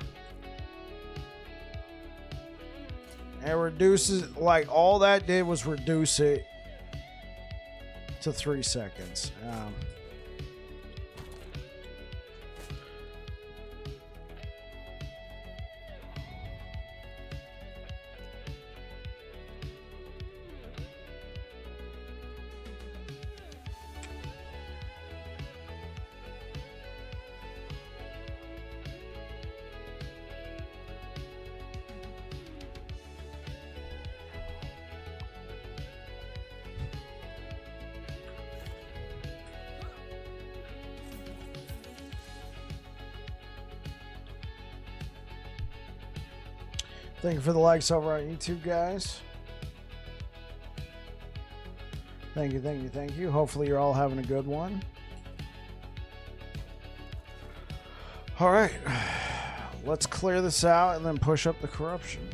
And reduces, like, all that did was reduce it to 3 seconds. Thank you for the likes over on YouTube, guys. Thank you, thank you, thank you. Hopefully you're all having a good one. All right. Let's clear this out and then push up the corruption.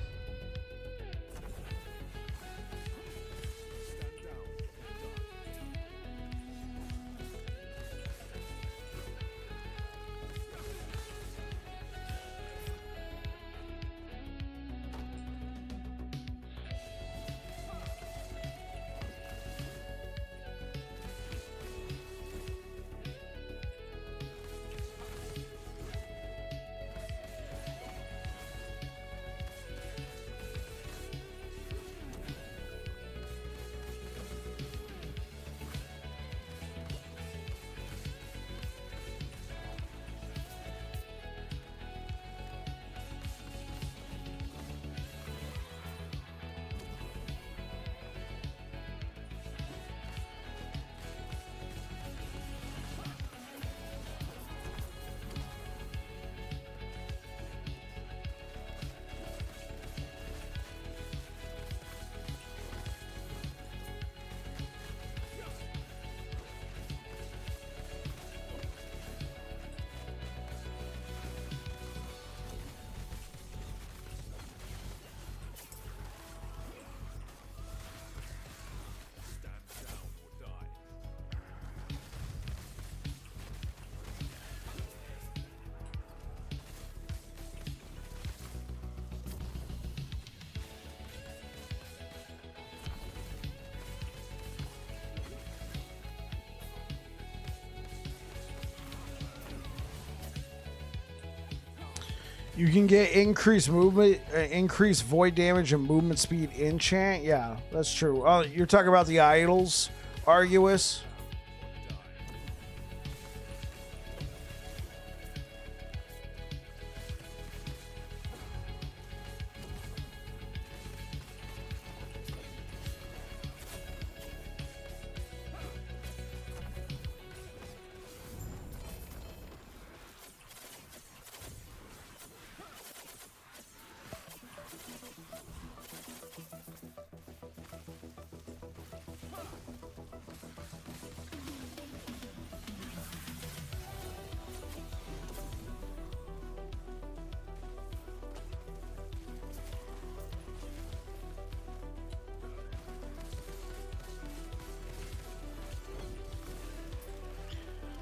You can get increased movement, increased void damage and movement speed enchant. Yeah, that's true. Oh, you're talking about the idols, Arduous.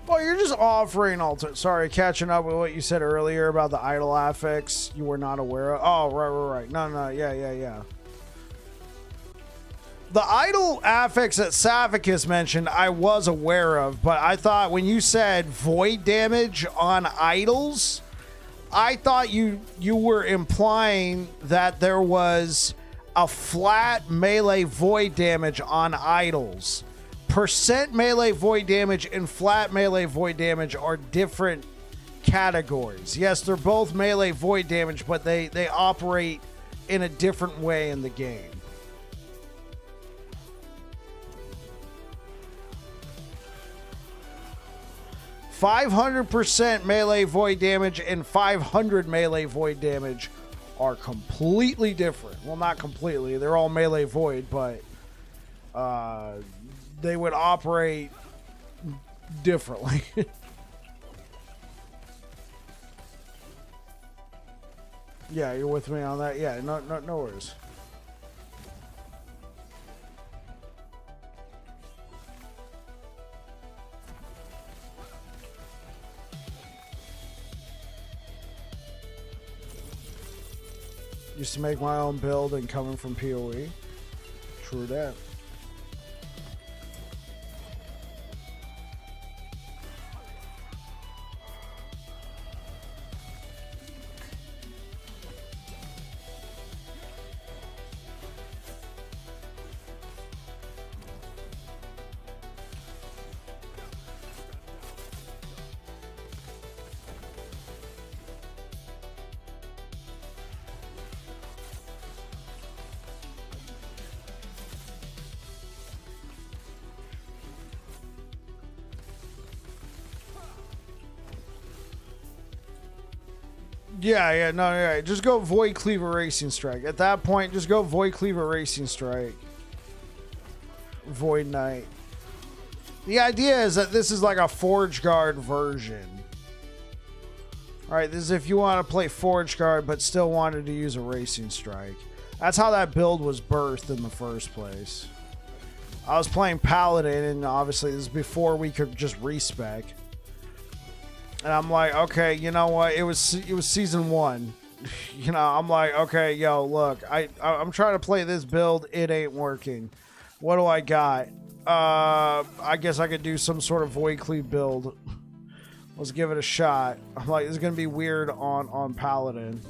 Well, you're just offering sorry, catching up with what you said earlier about the idle affix you were not aware of. Oh, right. No, yeah. The idle affix that Saphicus mentioned, I was aware of, but I thought when you said void damage on idols, I thought you were implying that there was a flat melee void damage on idols. Percent melee void damage and flat melee void damage are different categories. Yes, they're both melee void damage, but they operate in a different way in the game. "500% melee void damage and 500 melee void damage are completely different. Well, not completely. They're all melee void, but they would operate differently." Yeah, you're with me on that? Yeah, no worries. Used to make my own build and coming from PoE. True that. Yeah, no, yeah. Just go Void Cleaver Racing Strike. At that point, just go Void Cleaver Racing Strike. Void Knight. The idea is that this is like a Forge Guard version. Alright, this is if you want to play Forge Guard but still wanted to use a Racing Strike. That's how that build was birthed in the first place. I was playing Paladin, and obviously this is before we could just respec. And I'm like, okay, you know what? It was season 1. You know, I'm like, okay, yo, look, I'm trying to play this build. It ain't working. What do I got? I guess I could do some sort of Void Cleave build. Let's give it a shot. I'm like, this is gonna be weird on Paladin.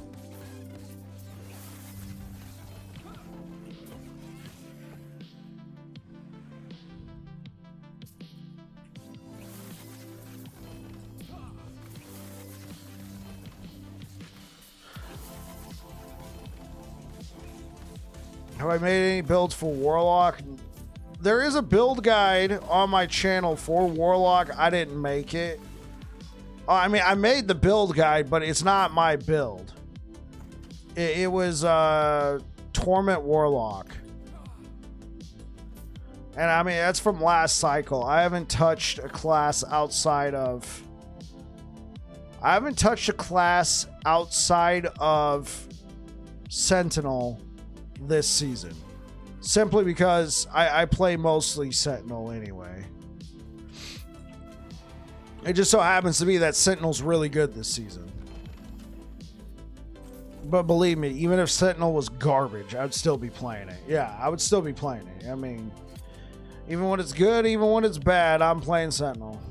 Have I made any builds for Warlock? There is a build guide on my channel for Warlock. I didn't make it. I mean, I made the build guide, but it's not my build. It was Torment Warlock. And I mean, that's from last cycle. I haven't touched a class outside of... Sentinel this season. Simply because I play mostly Sentinel anyway. It just so happens to be that Sentinel's really good this season. But believe me, even if Sentinel was garbage, I'd still be playing it. Yeah, I would still be playing it. I mean, even when it's good, even when it's bad, I'm playing Sentinel.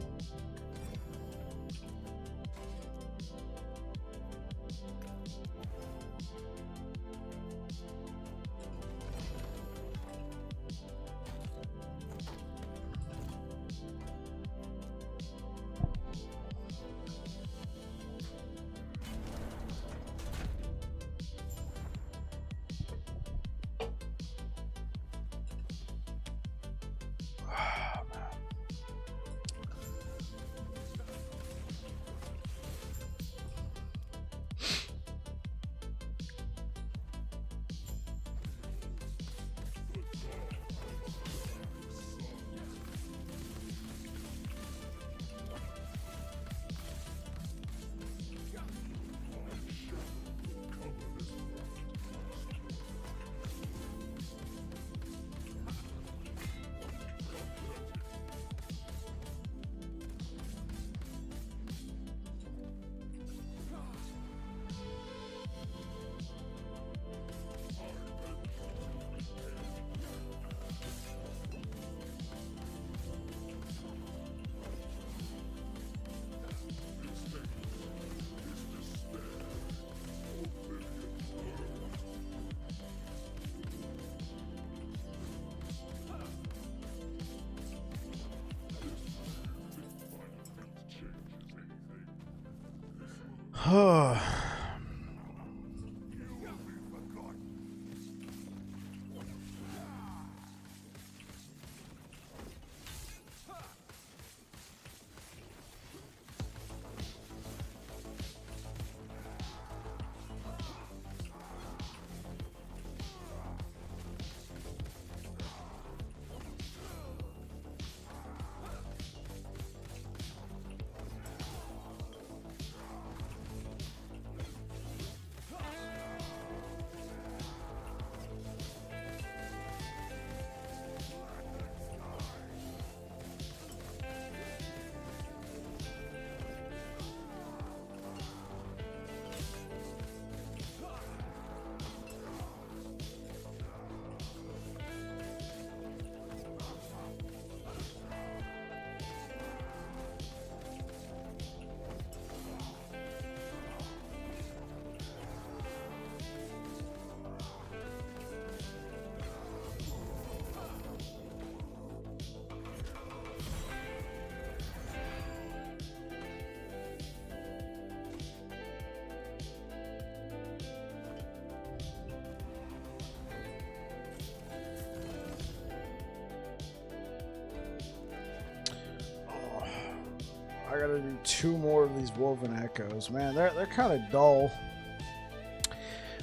gotta do 2 more of these woven echoes. Man, they're kind of dull.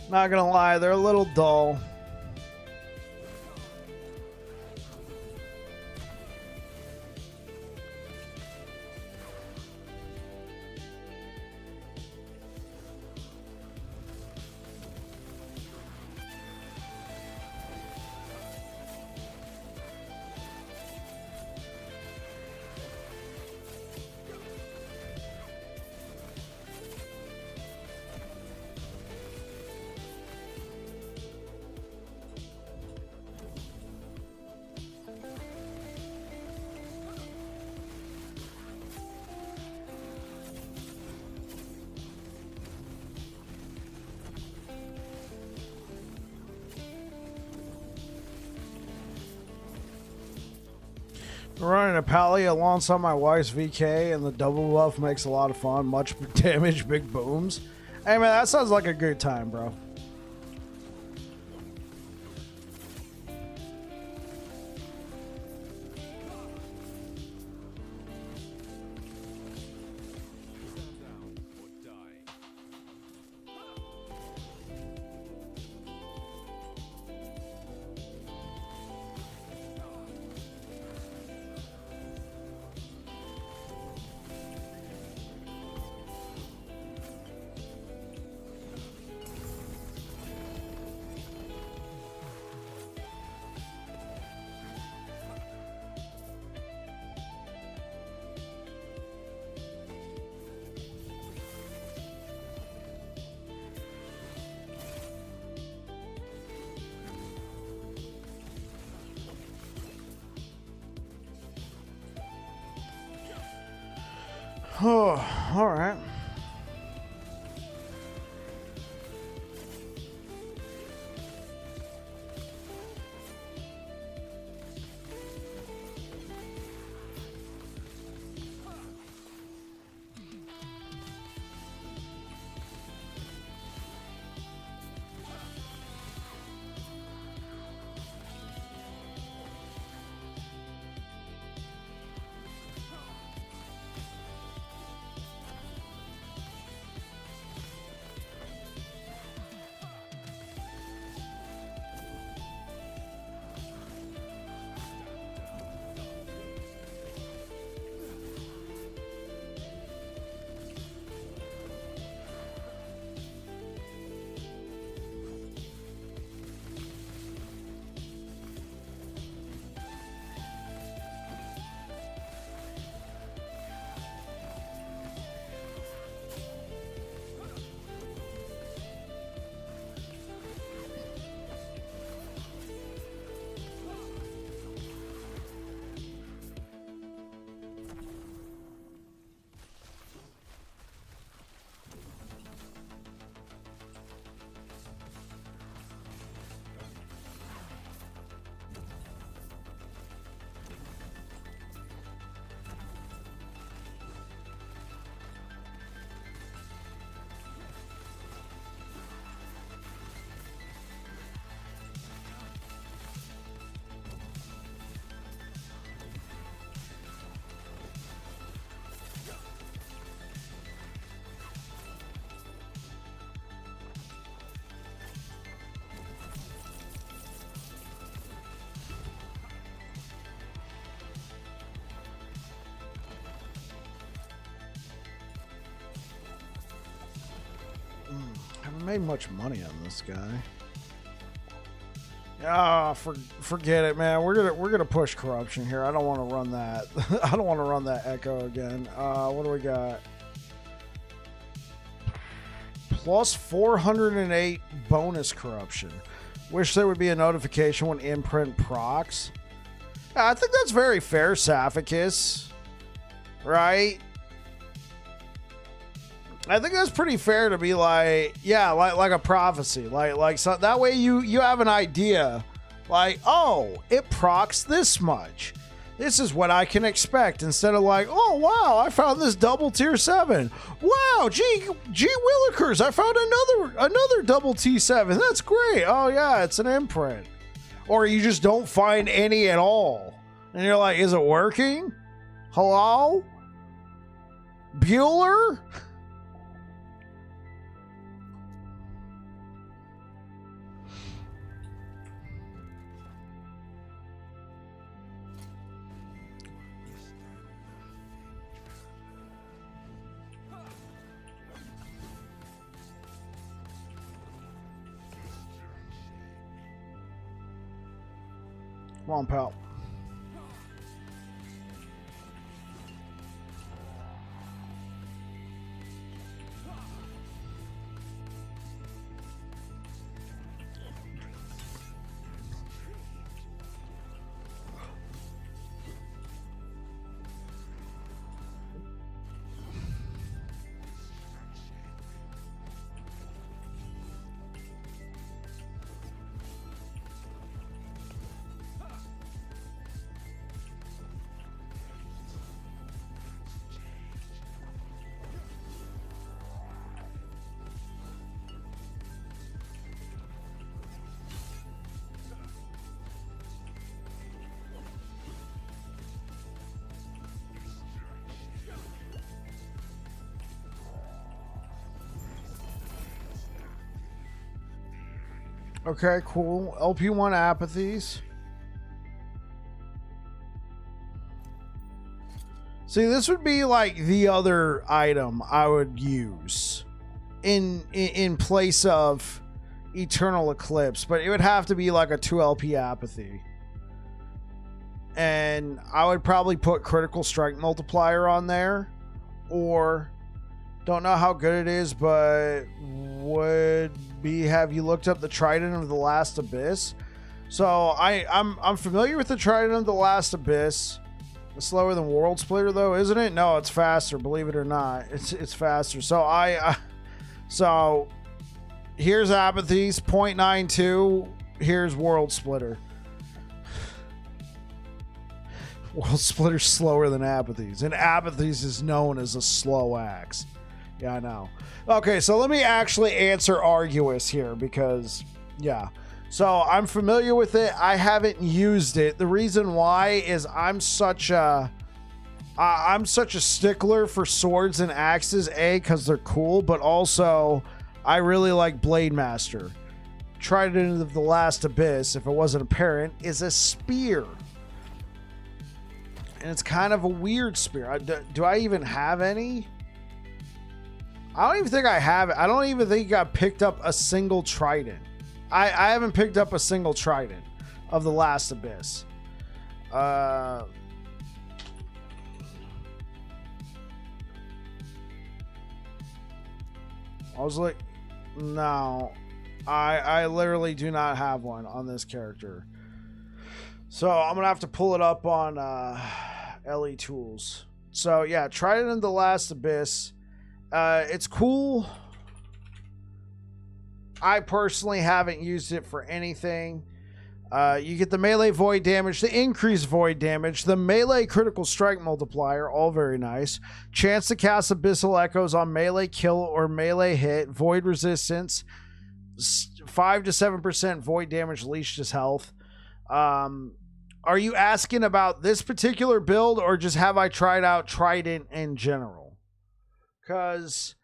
Not gonna lie, they're a little dull. Running a pally alongside my wife's VK, and the double buff makes a lot of fun. Much damage, big booms. Hey man, that sounds like a good time, bro. Oh, all right. Haven't made much money on this guy. Ah, forget it, man. We're gonna push corruption here. I don't want to run that. I don't want to run that echo again. What do we got? Plus 408 bonus corruption. Wish there would be a notification when imprint procs. I think that's very fair, Saphicus. Right? I think that's pretty fair to be like, yeah, like a prophecy, like so that way you have an idea, like, oh, it procs this much. This is what I can expect, instead of like, oh wow, I found this double tier 7. Wow, gee willikers, I found another double T7. That's great. Oh yeah, it's an imprint. Or you just don't find any at all, and you're like, is it working? Hello? Bueller? Come on, pal. Okay, cool. LP1 apathies. See, this would be like the other item I would use in place of Eternal Eclipse, but it would have to be like a 2 LP apathy. And I would probably put Critical Strike Multiplier on there, or don't know how good it is, but would be, have you looked up the Trident of the Last Abyss? So I'm familiar with the Trident of the Last Abyss. It's slower than World Splitter though, isn't it? No, it's faster, believe it or not. It's faster. So so here's apathies, 0.92. Here's World Splitter. World Splitter's slower than apathies, and apathies is known as a slow axe. Yeah, I know. Okay, so let me actually answer Arguous here because, yeah. So I'm familiar with it. I haven't used it. The reason why is I'm such a stickler for swords and axes. A, because they're cool, but also I really like Blade Master. Trident of the Last Abyss, if it wasn't apparent, is a spear. And it's kind of a weird spear. Do I even have any? I don't even think I have it. I don't even think I picked up a single Trident. I haven't picked up a single Trident of the Last Abyss. I was like, no, I literally do not have one on this character. So I'm gonna have to pull it up on LE Tools. So yeah, Trident of the Last Abyss. It's cool. I personally haven't used it for anything. You get the melee void damage, the increased void damage, the melee critical strike multiplier, all very nice. Chance to cast Abyssal Echoes on melee kill or melee hit, void resistance, 5 to 7% void damage leashed as health. Are you asking about this particular build, or just have I tried out Trident in general? Because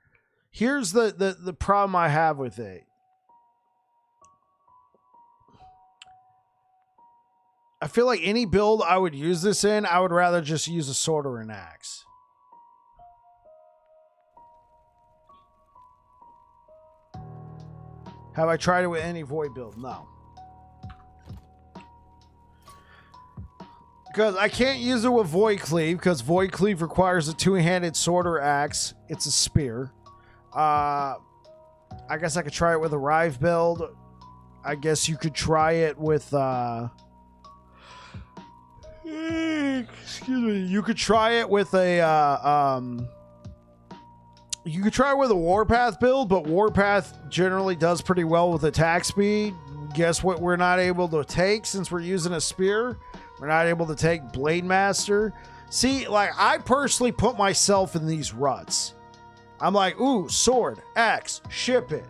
here's the problem I have with it. I feel like any build I would use this in, I would rather just use a sword or an axe. Have I tried it with any void build? No. Because I can't use it with Void Cleave, because Void Cleave requires a two-handed sword or axe. It's a spear. I guess I could try it with a Rive build. I guess you could try it with... excuse me. You could try it with a... you could try it with a Warpath build, but Warpath generally does pretty well with attack speed. Guess what we're not able to take since we're using a spear? We're not able to take Blade Master. See, like, I personally put myself in these ruts. I'm like, ooh, sword, axe, ship it.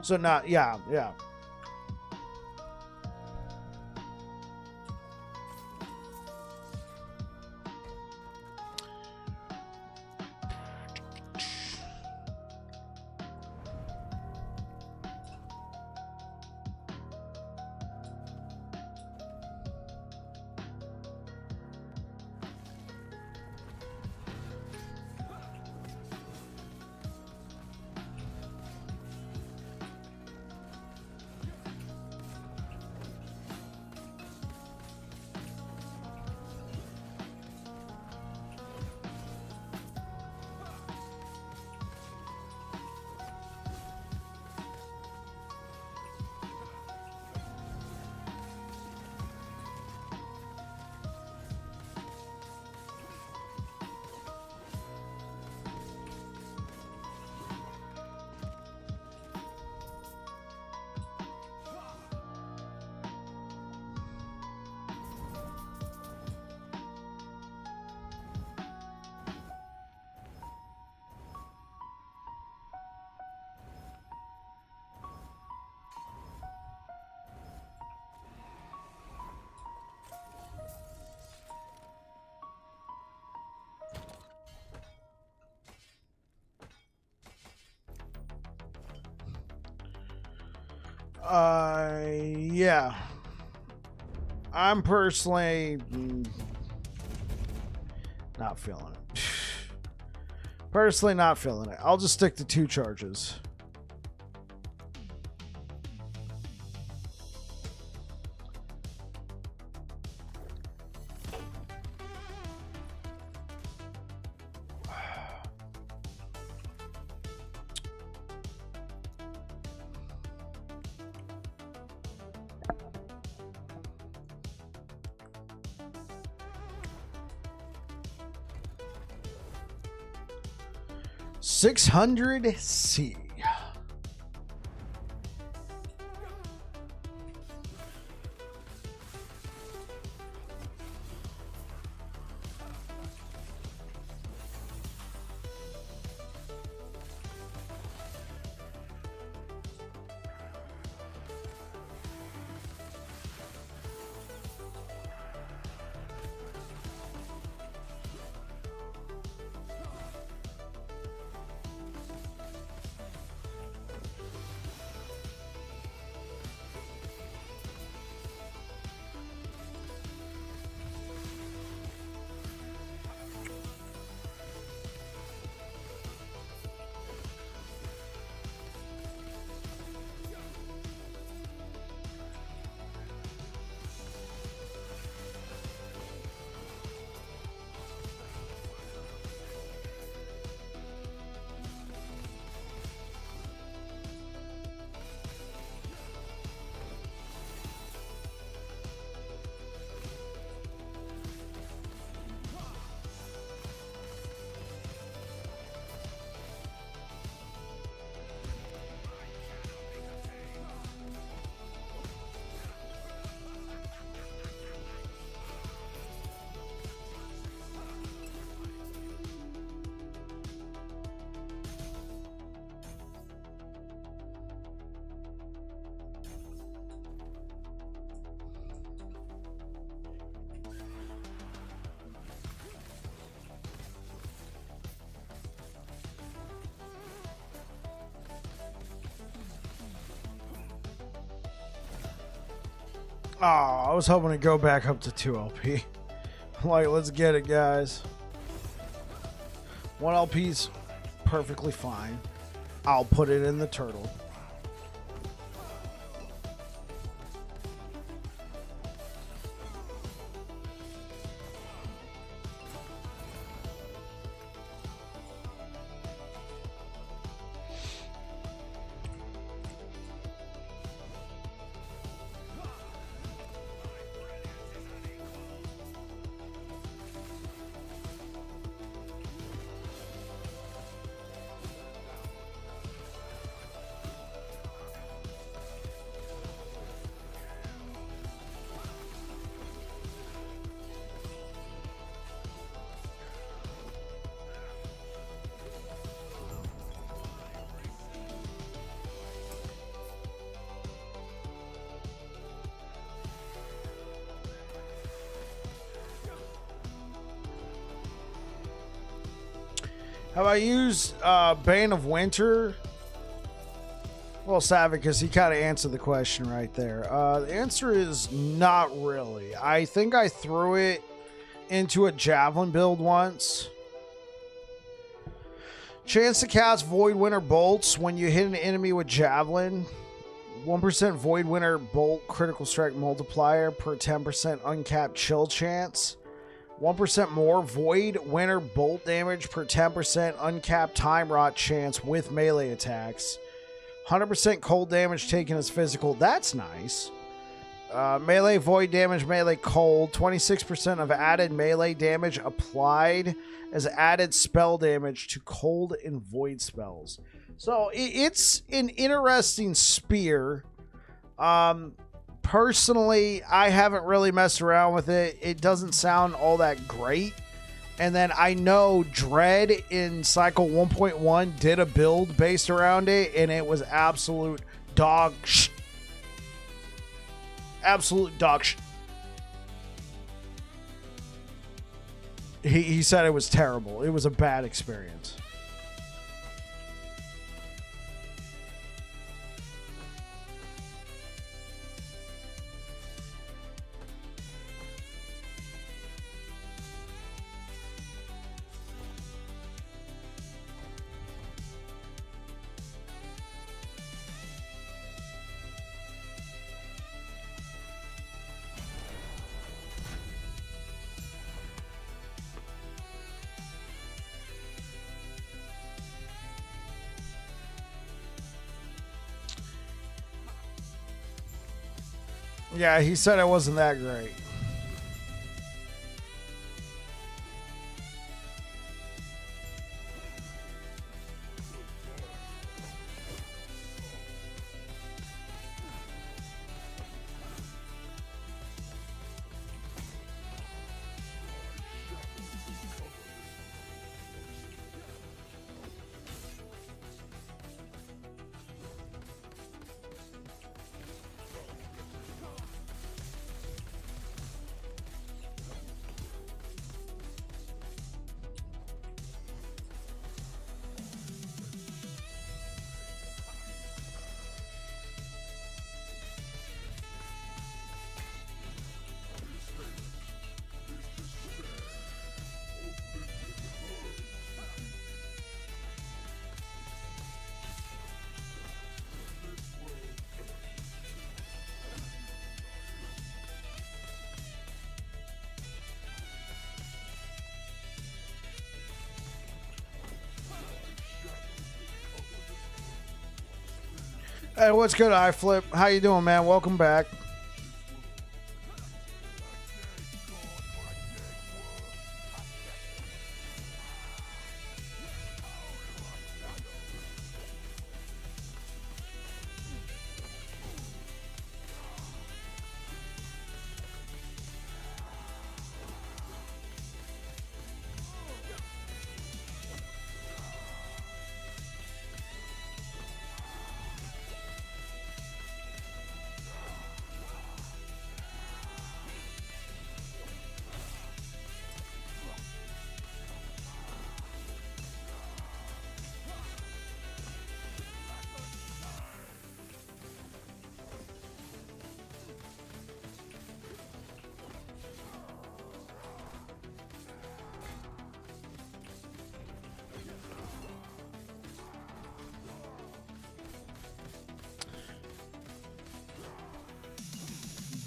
So not, yeah. Yeah. I'm personally not feeling it. Personally not feeling it. I'll just stick to 2 charges. $600C. Oh, I was hoping to go back up to 2 LP. Like, let's get it, guys. 1 LP's perfectly fine. I'll put it in the turtle. Have I used Bane of Winter? Well, Savage, because he kind of answered the question right there. The answer is not really. I think I threw it into a Javelin build once. Chance to cast Void Winter Bolts when you hit an enemy with Javelin. 1% Void Winter Bolt critical strike multiplier per 10% uncapped chill chance. 1% more Void Winter Bolt damage per 10% uncapped Time Rot chance with melee attacks. 100% cold damage taken as physical. That's nice. Melee Void damage, melee cold. 26% of added melee damage applied as added spell damage to cold and void spells. So it's an interesting spear. Personally, I haven't really messed around with it. It doesn't sound all that great. And then I know Dread in Cycle 1.1 did a build based around it, and it was absolute dog shit. Absolute dog shit. He said it was terrible. It was a bad experience. Yeah, he said it wasn't that great. Hey, what's good, iFlip? How you doing, man? Welcome back.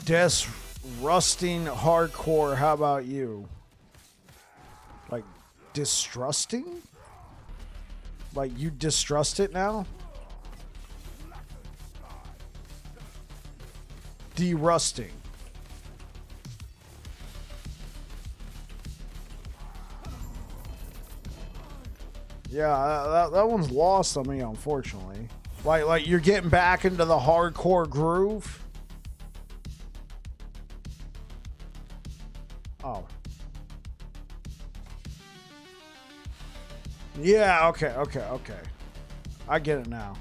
Des rusting hardcore. How about you? Like distrusting? Like you distrust it now? Derusting. Yeah, that one's lost on me, unfortunately. Like you're getting back into the hardcore groove. Oh. Yeah, okay. I get it now.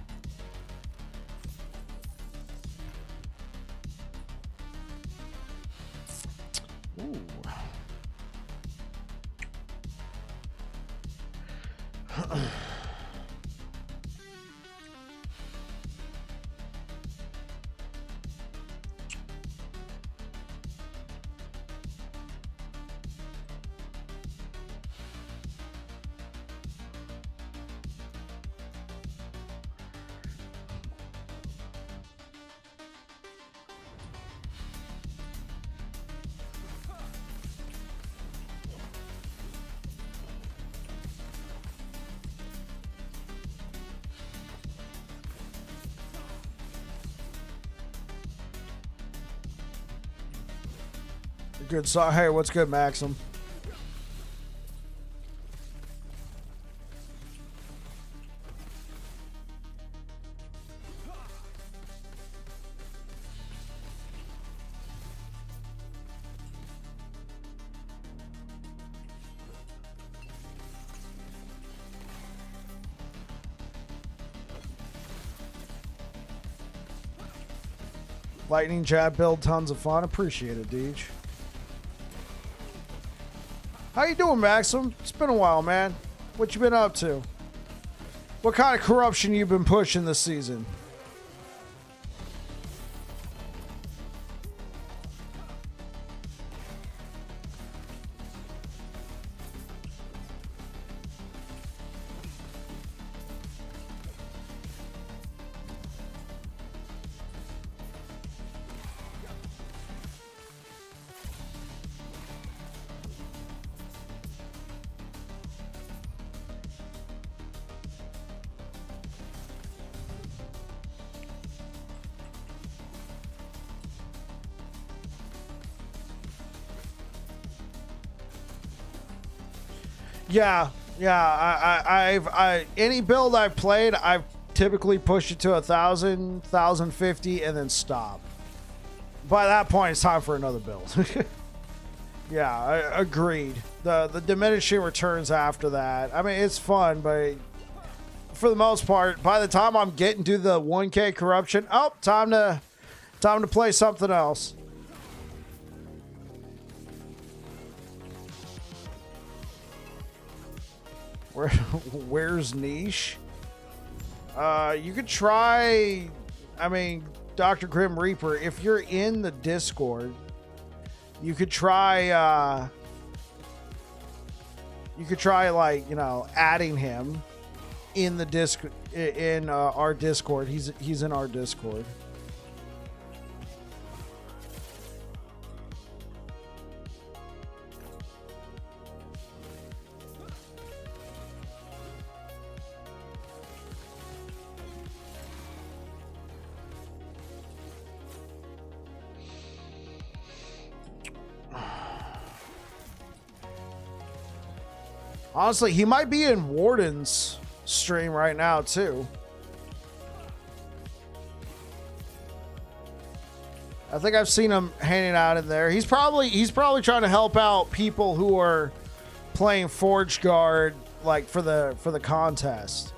Ooh. Good. So, hey, what's good, Maxim? Lightning jab build, tons of fun. Appreciate it, Deej. How you doing, Maxim? It's been a while, man. What you been up to? What kind of corruption you been pushing this season? Yeah, any build I've played, I've typically pushed it to 1,000, 1,050, and then stop. By that point, it's time for another build. Yeah, agreed. The diminishing returns after that. I mean, it's fun, but for the most part, by the time I'm getting to the 1K corruption, oh, time to play something else. Where's Niche? You could try. I mean, Dr. Grim Reaper. If you're in the Discord, you could try. You could try, like, you know, adding him in the our Discord. He's in our Discord. Honestly, he might be in Warden's stream right now, too. I think I've seen him hanging out in there. He's probably trying to help out people who are playing Forge Guard, like, for the contest.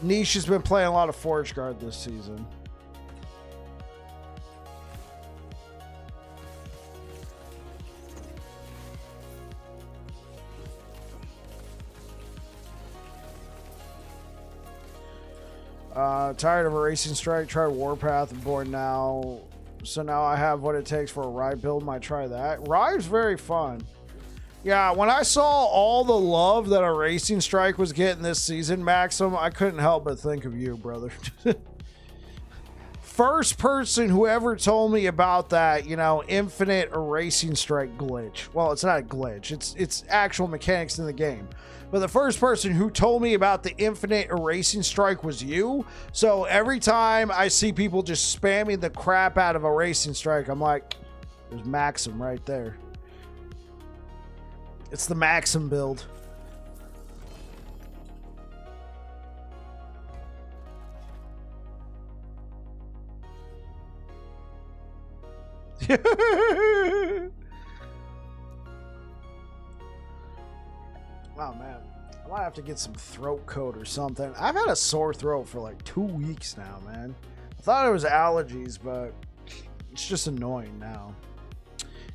Niche has been playing a lot of Forge Guard this season. Tired of a racing strike. Tried Warpath and bored now. So now I have what it takes for a ride build. Might try that. Ride's very fun. Yeah, when I saw all the love that a racing strike was getting this season, Maxim, I couldn't help but think of you, brother. First person who ever told me about that, you know, infinite erasing strike glitch. Well, it's not a glitch. It's actual mechanics in the game. But the first person who told me about the infinite erasing strike was you. So every time I see people just spamming the crap out of a racing strike, I'm like, there's Maxim right there. It's the Maxim build. Oh man, I might have to get some throat coat or something. I've had a sore throat for like 2 weeks now, man. I thought it was allergies, but it's just annoying now.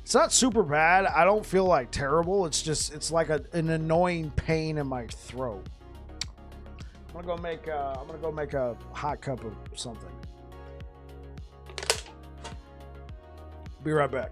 It's not super bad. I don't feel like terrible. It's like an annoying pain in my throat. I'm gonna go make a hot cup of something. Be right back.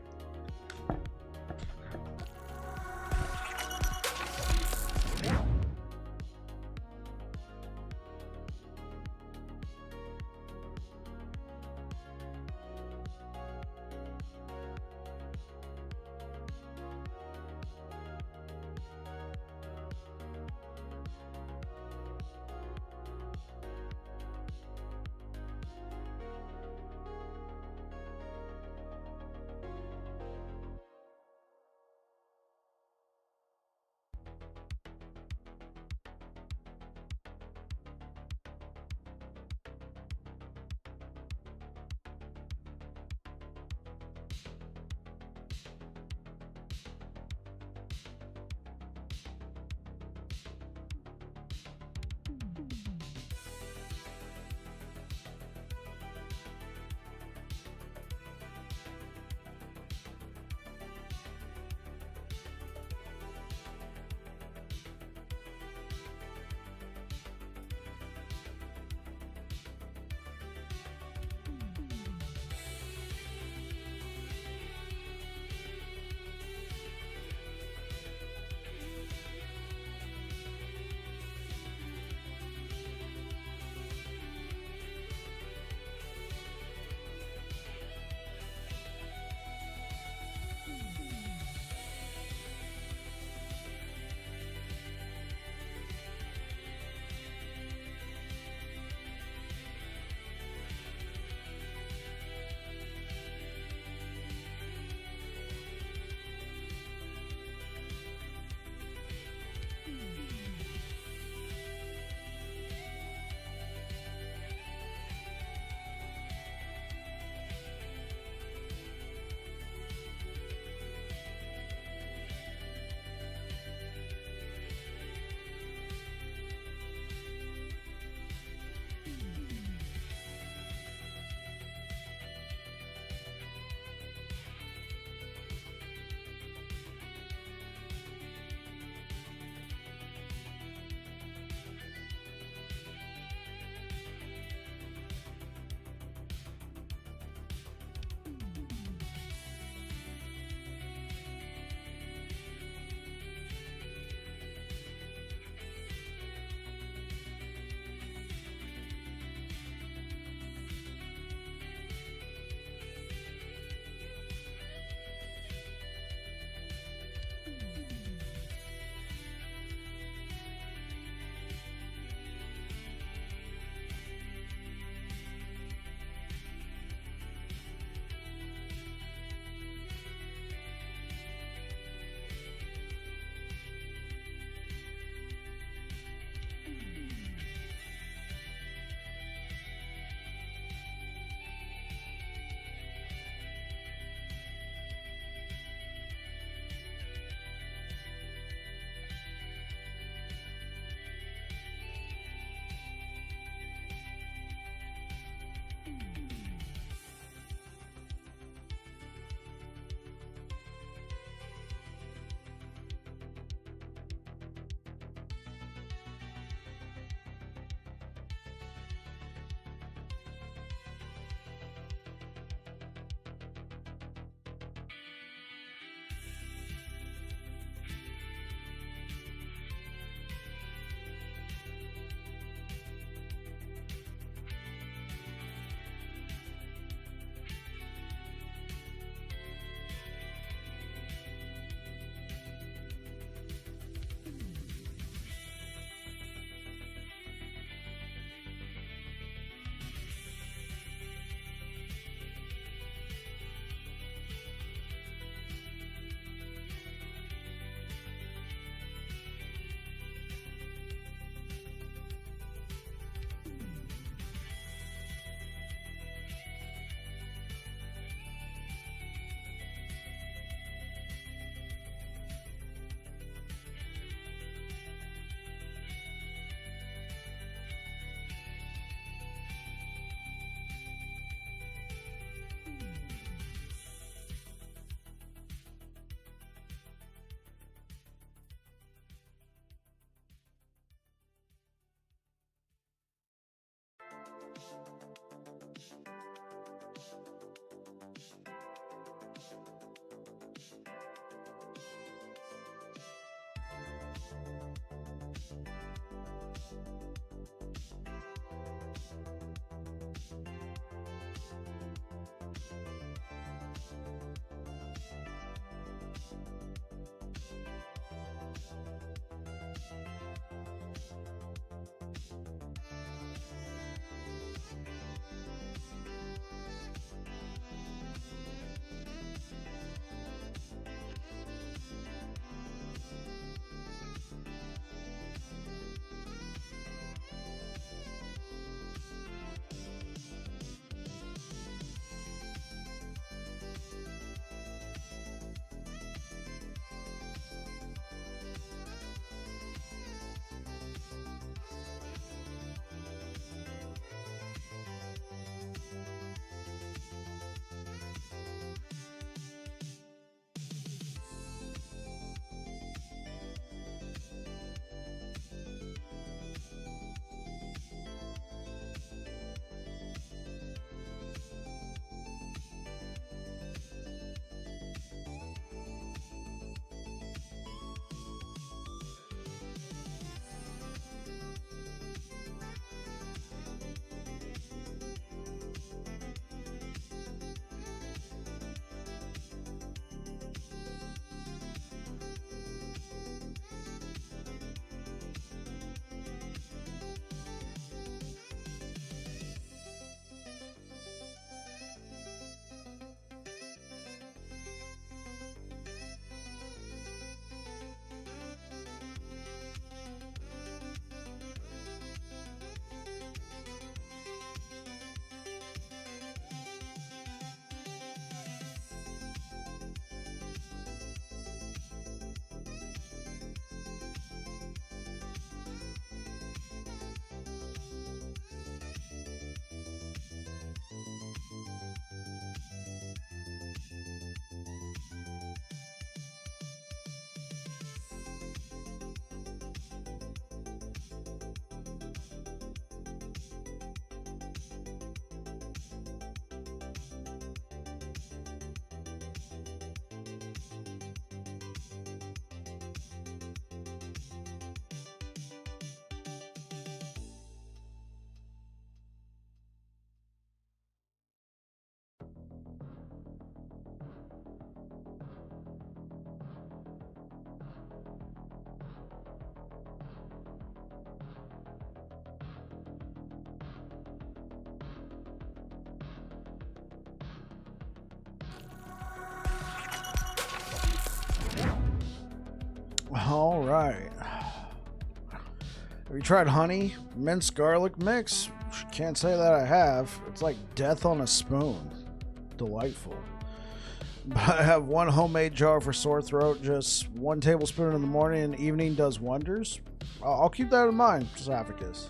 All right. Have you tried honey minced garlic mix? Can't say that I have. It's like death on a spoon. Delightful. But I have one homemade jar for sore throat. Just 1 tablespoon in the morning and evening does wonders. I'll keep that in mind. Esophagus.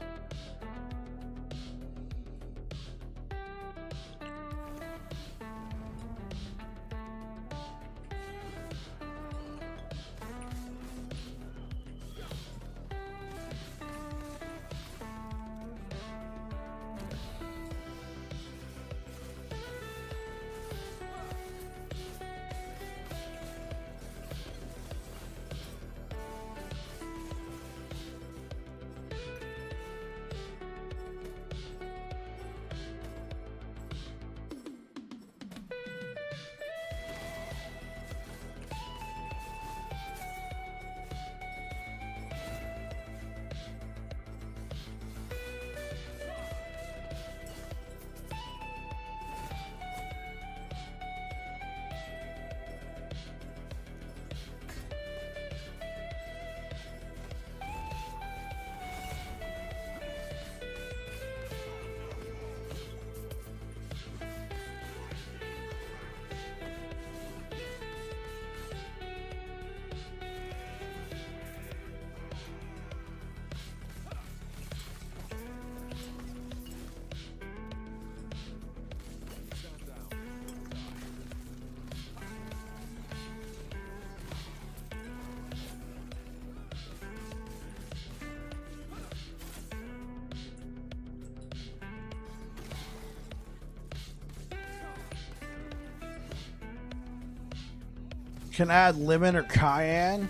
Can add lemon or cayenne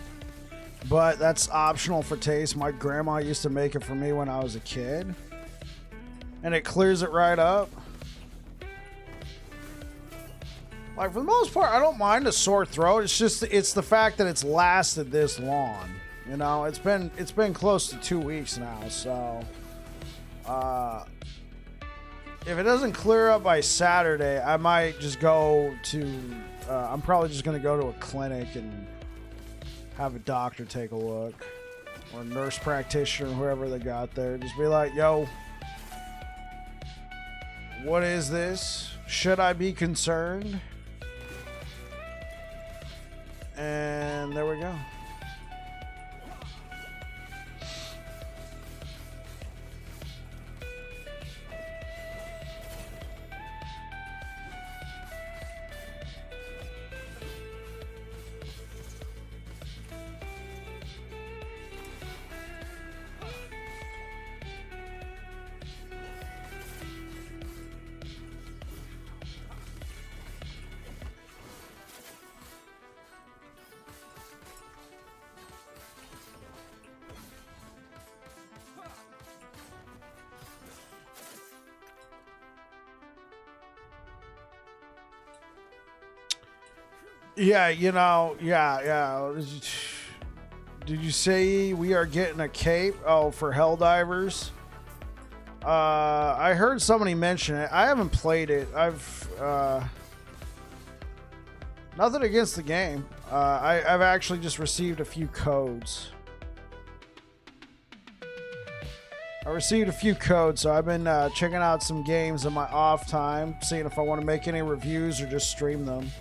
but that's optional for taste. My grandma used to make it for me when I was a kid, and it clears it right up. Like, for the most part, I don't mind a sore throat. It's the fact that it's lasted this long. You know, it's been close to 2 weeks now, so if it doesn't clear up by Saturday, I might just go to I'm probably just going to go to a clinic and have a doctor take a look, or a nurse practitioner, whoever they got there. Just be like, yo, what is this? Should I be concerned? And there we go. Yeah, you know, yeah. Did you say we are getting a cape? Oh, for Helldivers? I heard somebody mention it. I haven't played it. Nothing against the game. I've actually just received a few codes. So I've been checking out some games in my off time, seeing if I want to make any reviews or just stream them.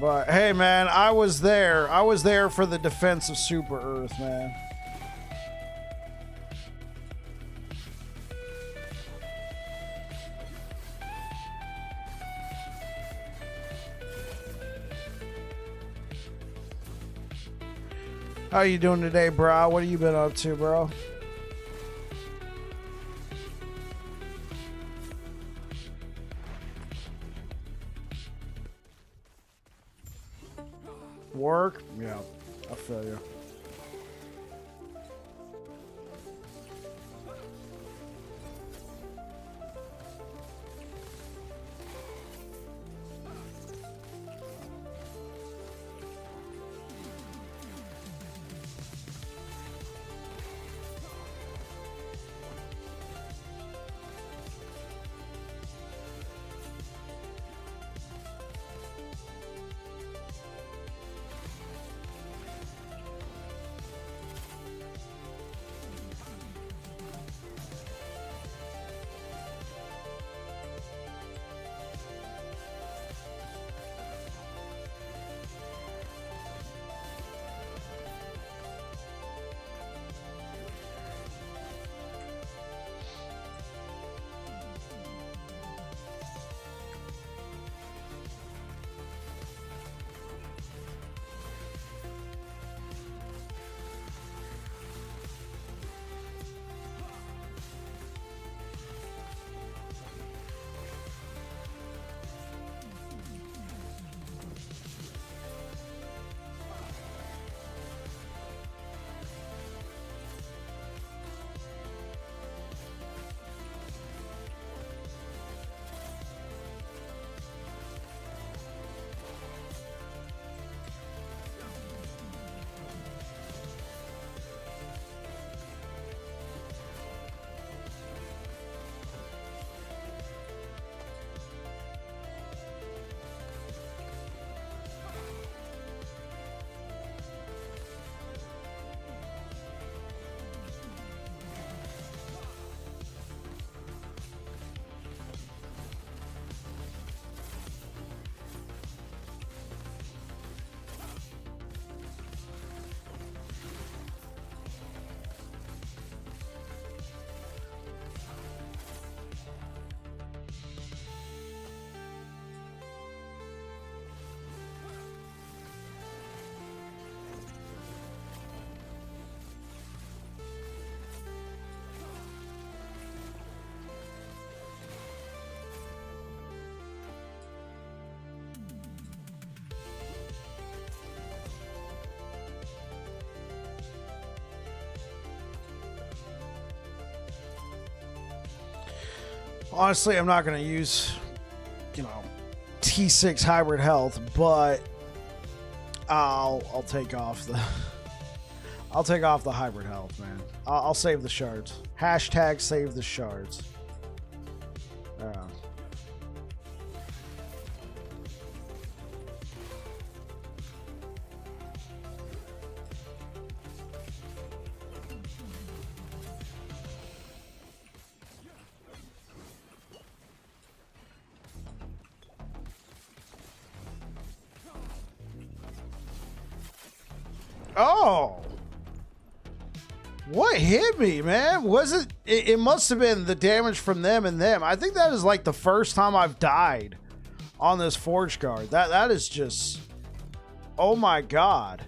But hey, man, I was there. I was there for the defense of Super Earth, man. How you doing today, bro? What have you been up to, bro? Work? Yeah, I feel you. Honestly, I'm not going to use, you know, T6 hybrid health, but I'll take off the I'll take off the hybrid health, man. I'll save the shards. Hashtag save the shards. Yeah. Oh, what hit me, man? Was it? It must have been the damage from them and them. I think that is like the first time I've died on this Forge Guard. That is just, oh my god.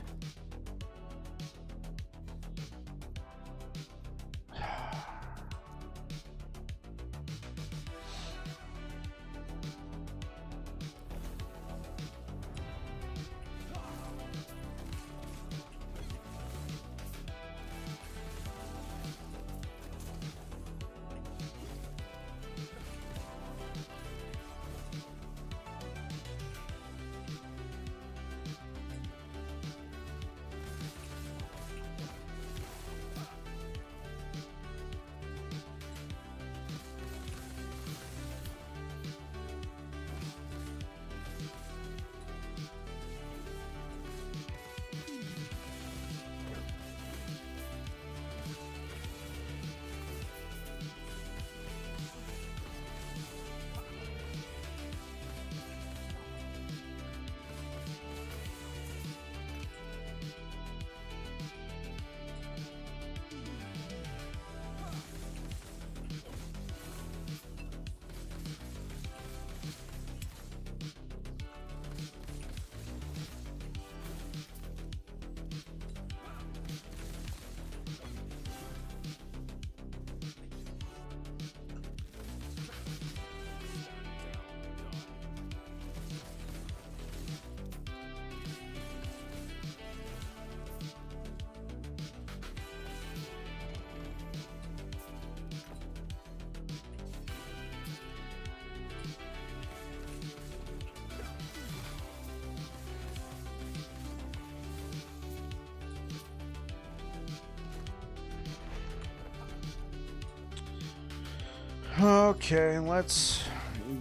Okay, let's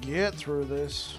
get through this.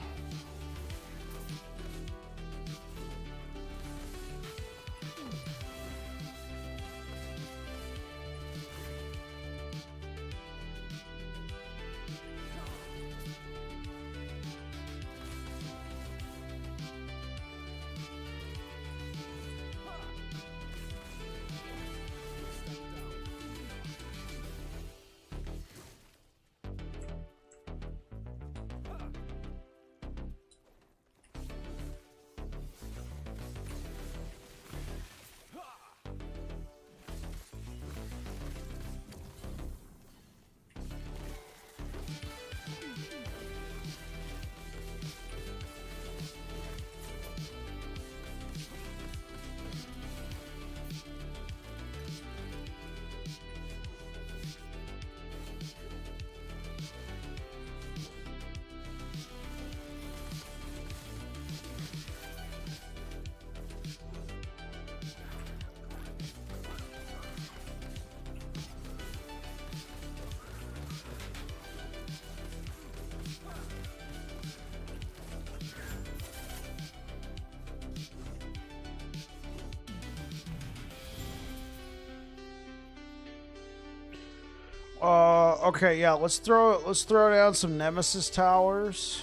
Okay, yeah, let's throw down some Nemesis towers.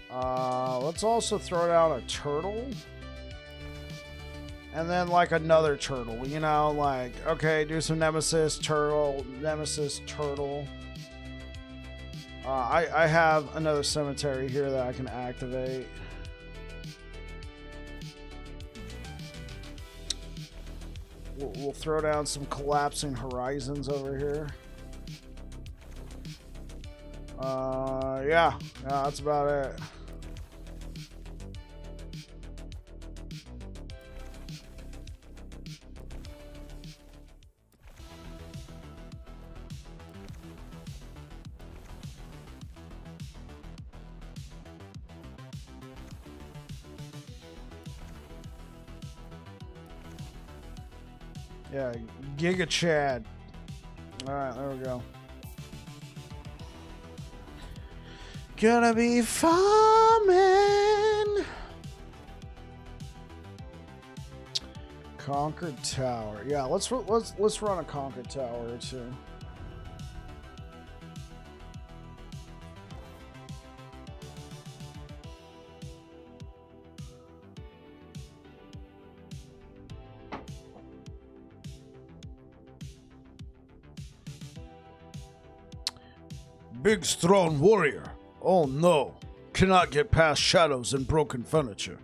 Let's also throw down a turtle. And then like another turtle, you know, like, okay, do some Nemesis, turtle, Nemesis, turtle. I have another cemetery here that I can activate. We'll throw down some collapsing horizons over here. Yeah, that's about it. Yeah, Giga Chad. Alright, there we go. Gonna be farming. Conquered Tower. Yeah, let's run a Conquered Tower or two. Big strong warrior. Oh no. Cannot get past shadows and broken furniture.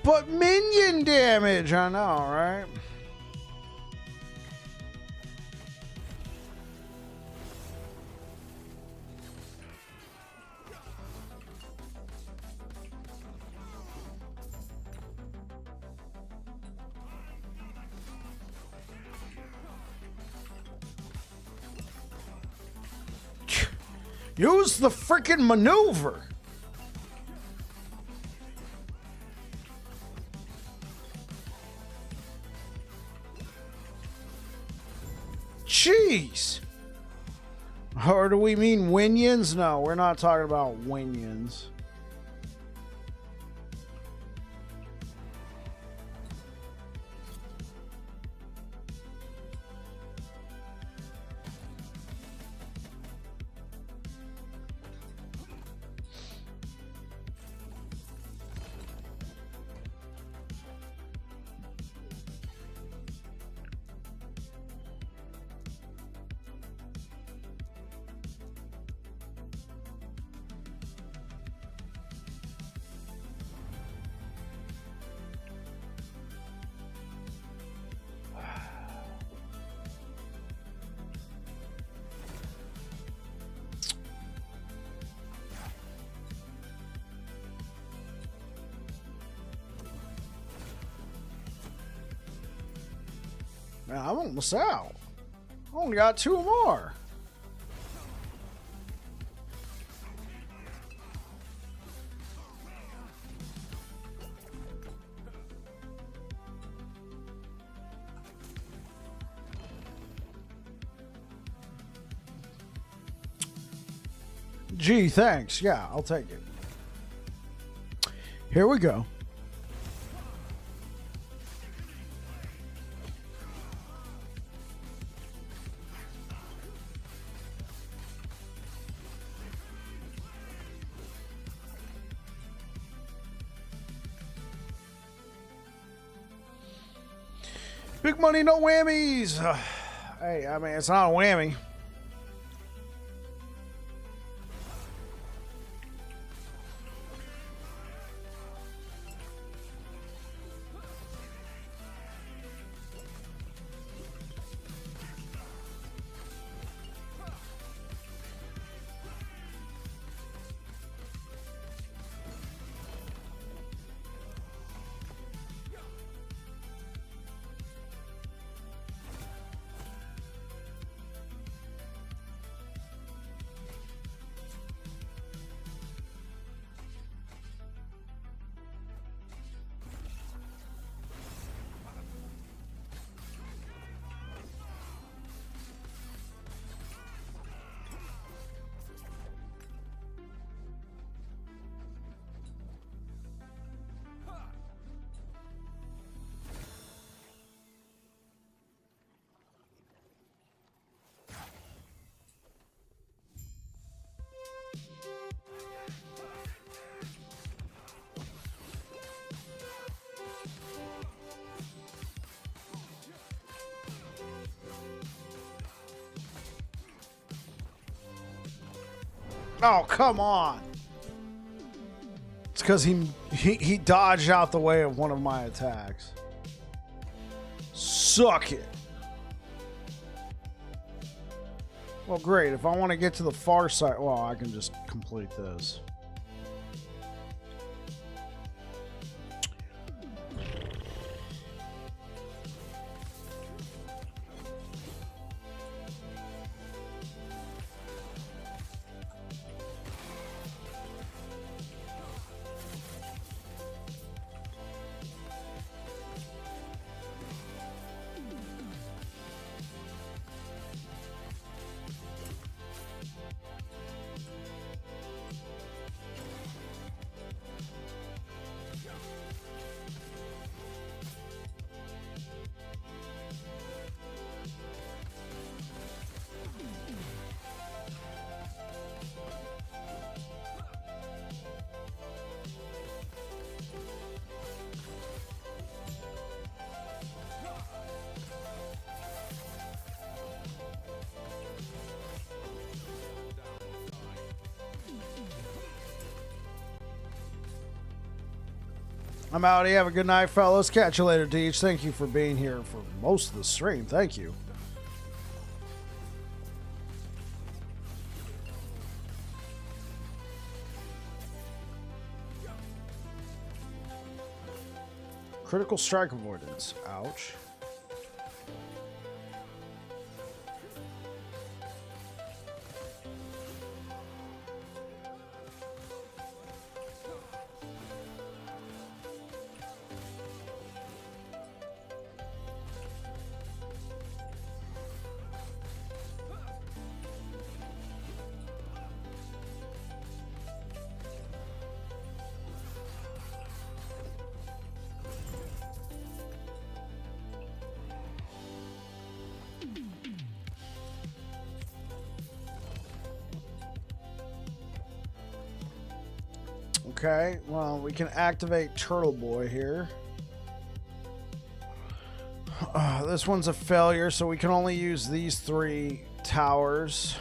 But minion damage, I know, right? Use the freaking maneuver. Jeez. Or do we mean winions? No, we're not talking about winions. Man, I'm almost out. I only got 2 more. Gee, thanks. Yeah, I'll take it. Here we go. Big money, no whammies. Hey, I mean, it's not a whammy. Oh, come on. It's because he dodged out the way of one of my attacks. Suck it. Well, great. If I want to get to the far side, well, I can just complete this. I'm out. Have a good night, fellas. Catch you later, Deej. Thank you for being here for most of the stream. Thank you. Critical strike avoidance. Ouch. Okay, well, we can activate Turtle Boy here. This one's a failure, so we can only use these 3 towers.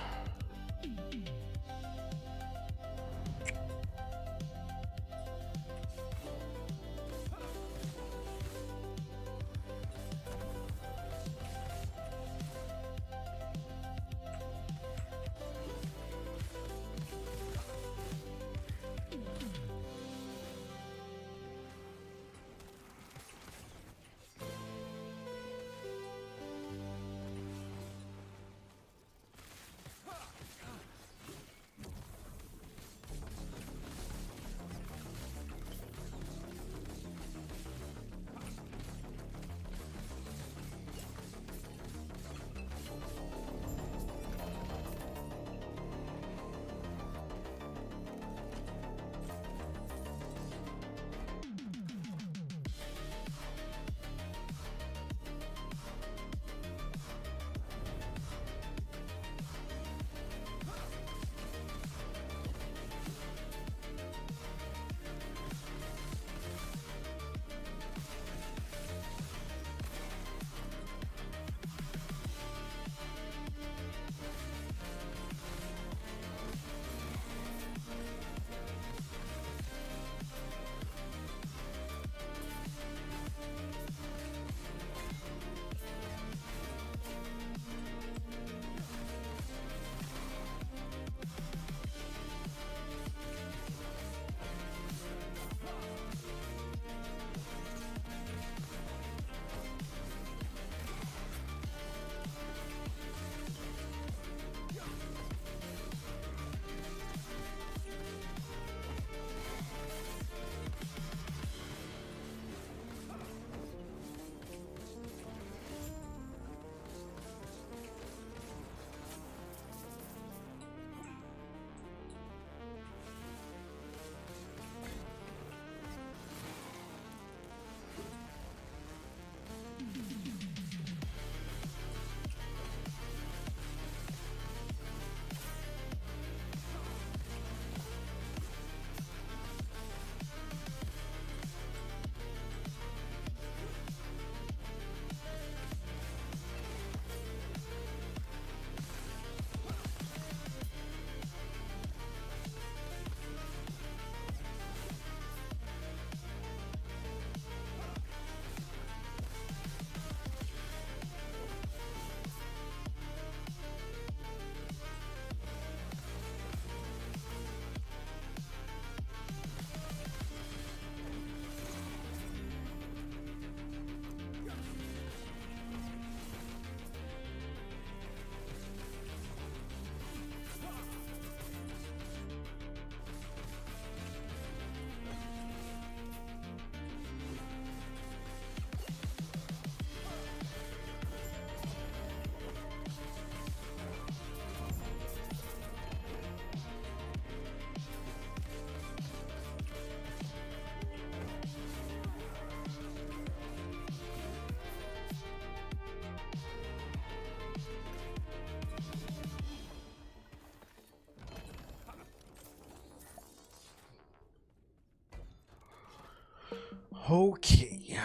Okay,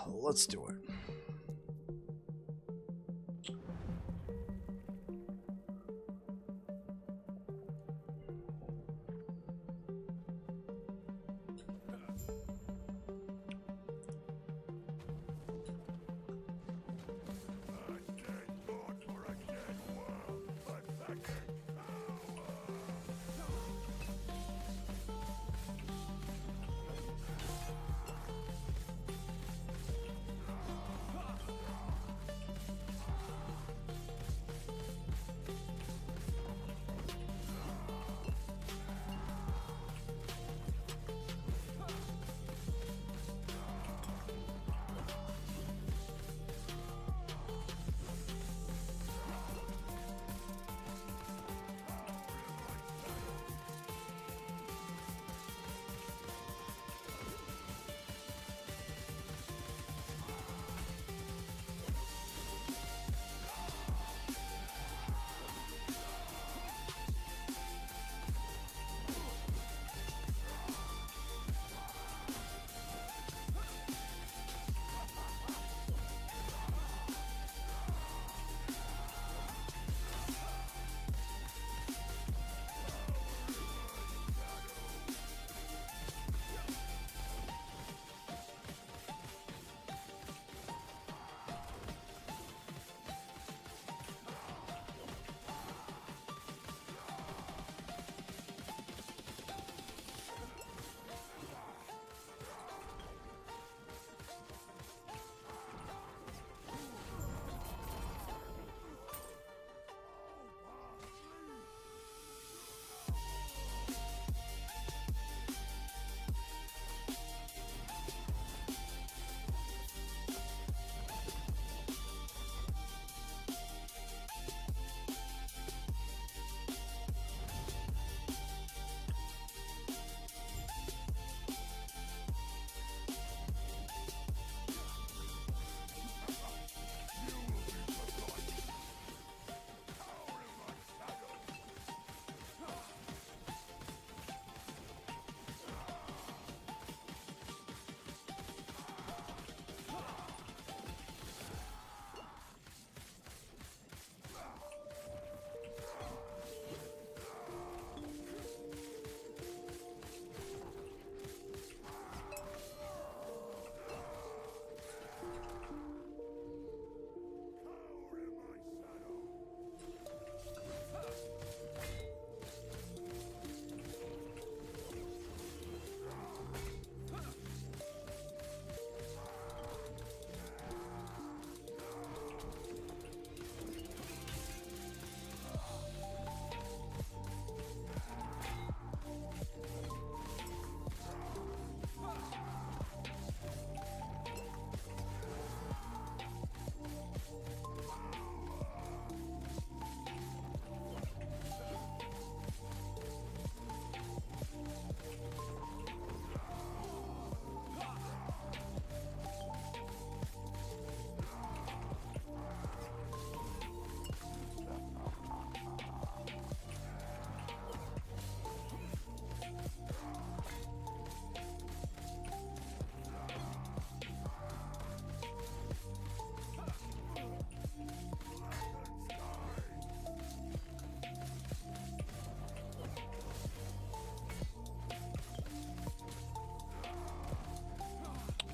let's do it.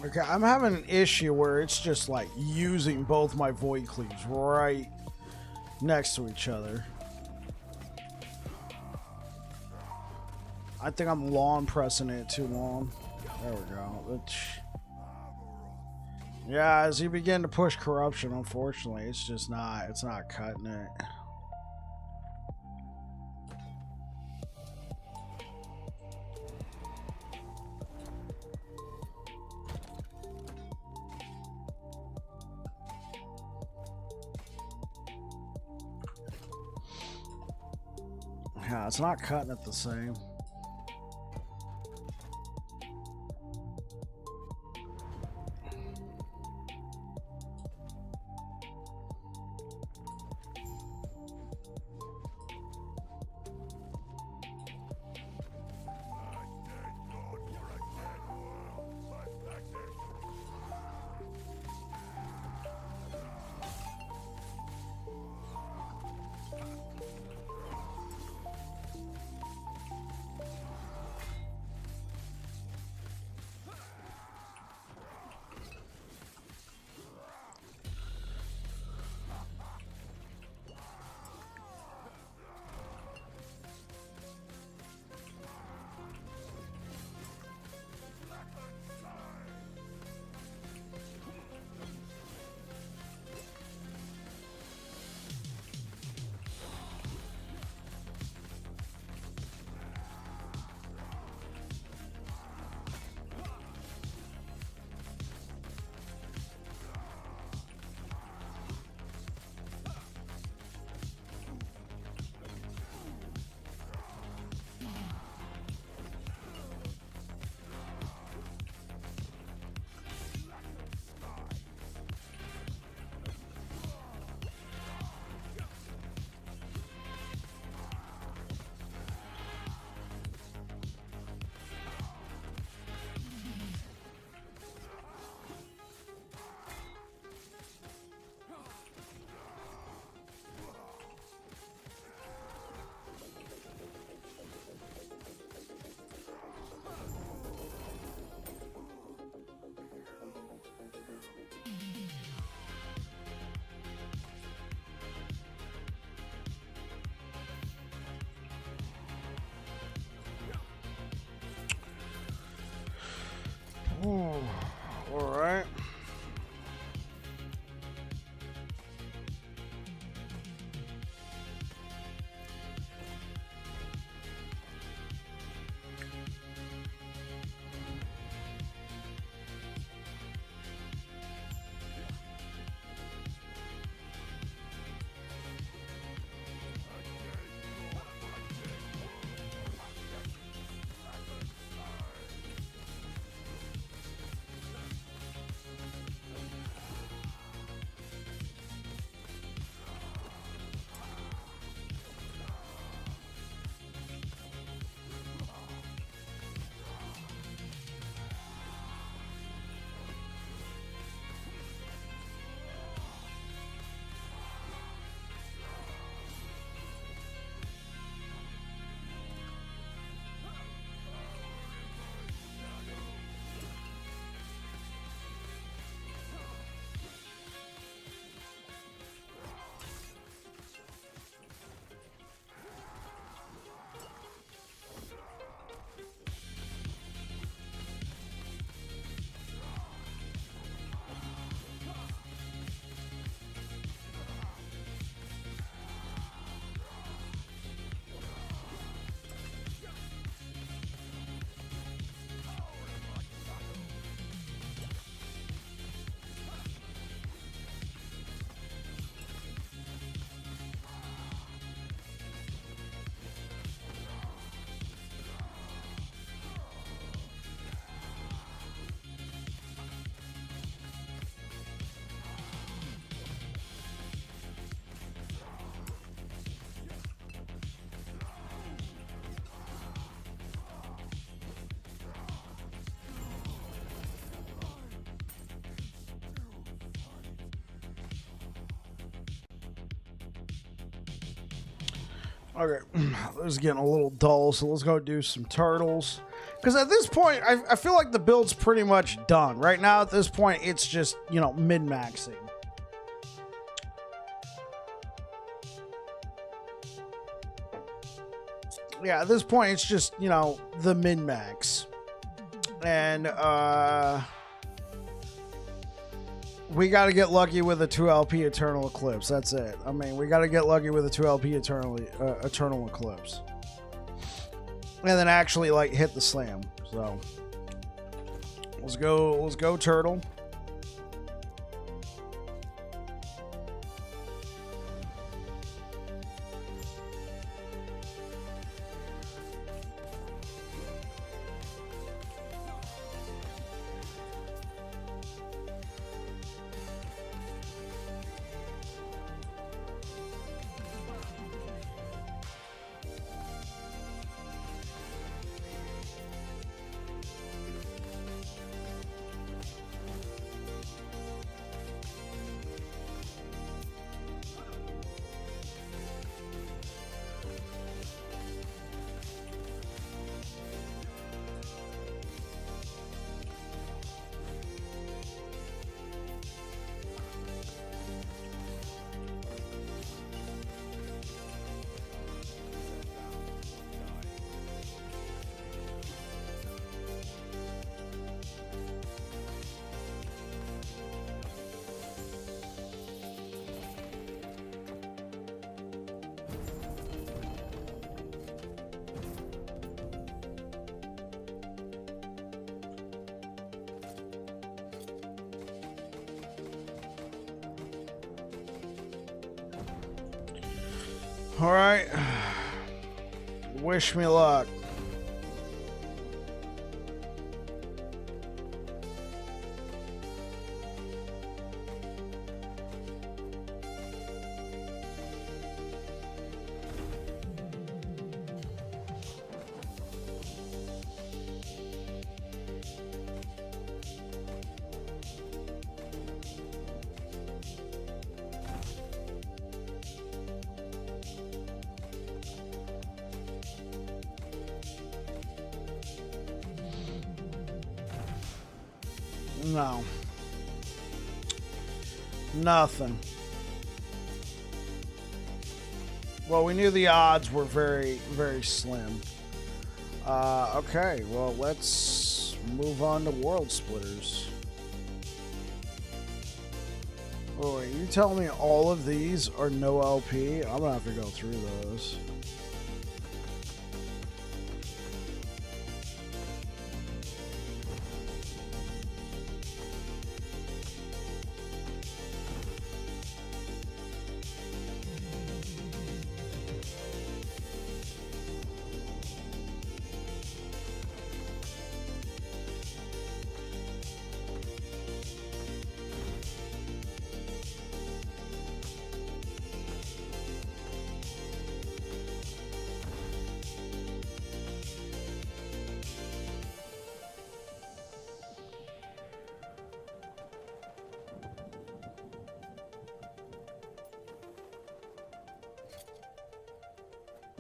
Okay, I'm having an issue where it's just like using both my void cleaves right next to each other. I think I'm long pressing it too long. There we go. Yeah, as you begin to push corruption, unfortunately, it's not cutting it. Yeah, it's not cutting it the same. Okay, this is getting a little dull, so let's go do some turtles. Because at this point, I feel like the build's pretty much done. Right now, at this point, it's just, you know, min-maxing. Yeah, at this point, it's just, you know, the min-max. And, we got to get lucky with a 2LP Eternal Eclipse. That's it. I mean, we got to get lucky with a 2LP Eternal Eclipse. And then actually, like, hit the slam. So, let's go, Turtle. All right. Wish me luck. No. Nothing. Well, we knew the odds were very, very slim. Okay, well, let's move on to World Splitters. Oh, wait, you telling me all of these are no LP? I'm gonna have to go through those.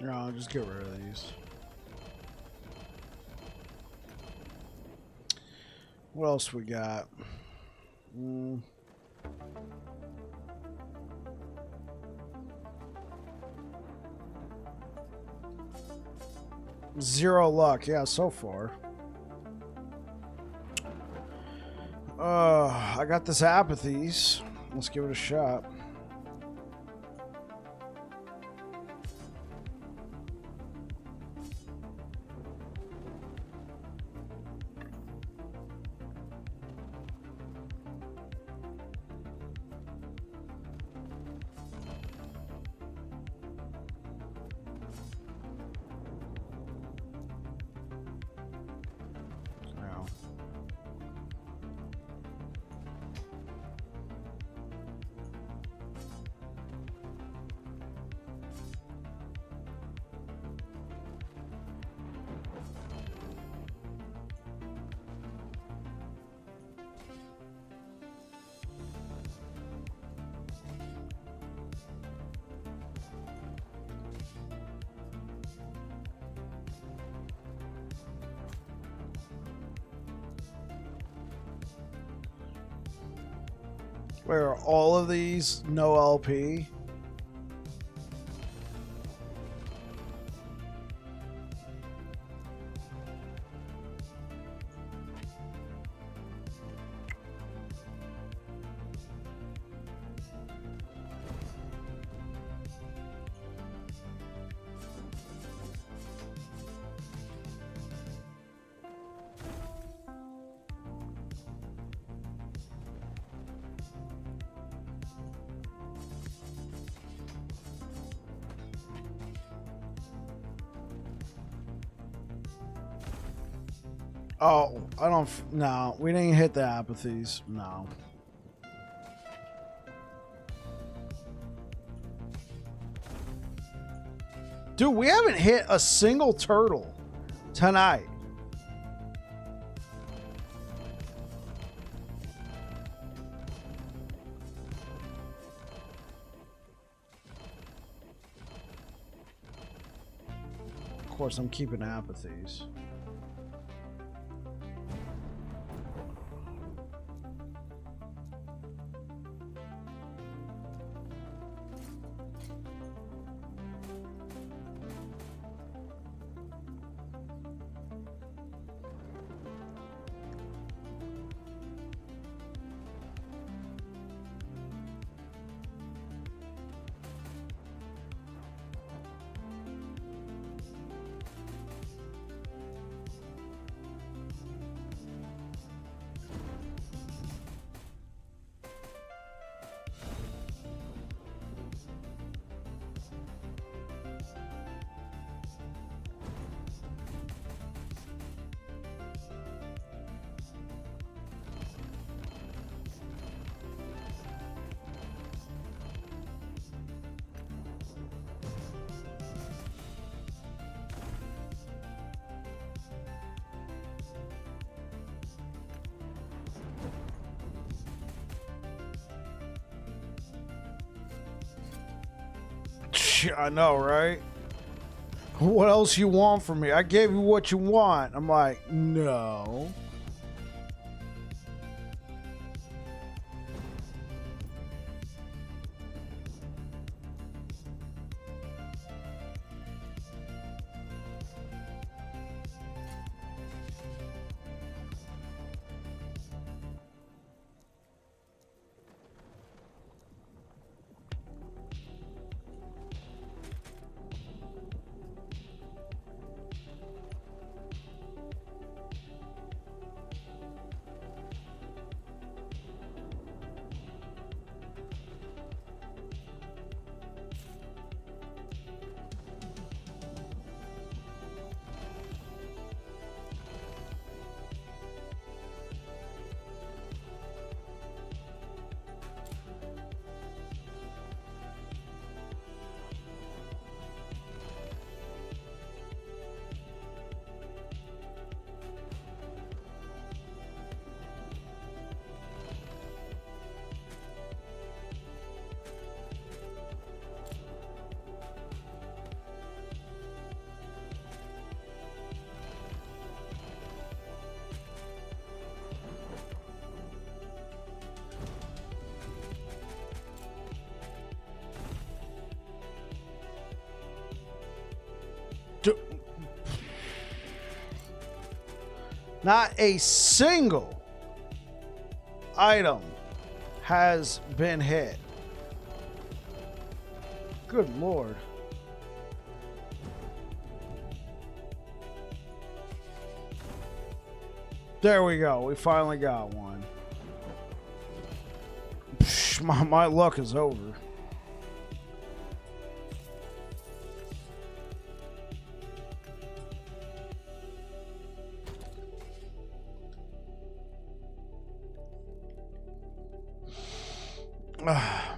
No, just get rid of these. What else we got? Zero luck. Yeah, so far. I got this apathies. Let's give it a shot. Where all of these no LP. Oh, I don't. No, we didn't hit the apathies. No. Dude, we haven't hit a single turtle tonight. Of course, I'm keeping apathies. I know, right? What else you want from me? I gave you what you want. I'm like, no. Not a single item has been hit. Good Lord. There we go. We finally got one. Psh, my luck is over.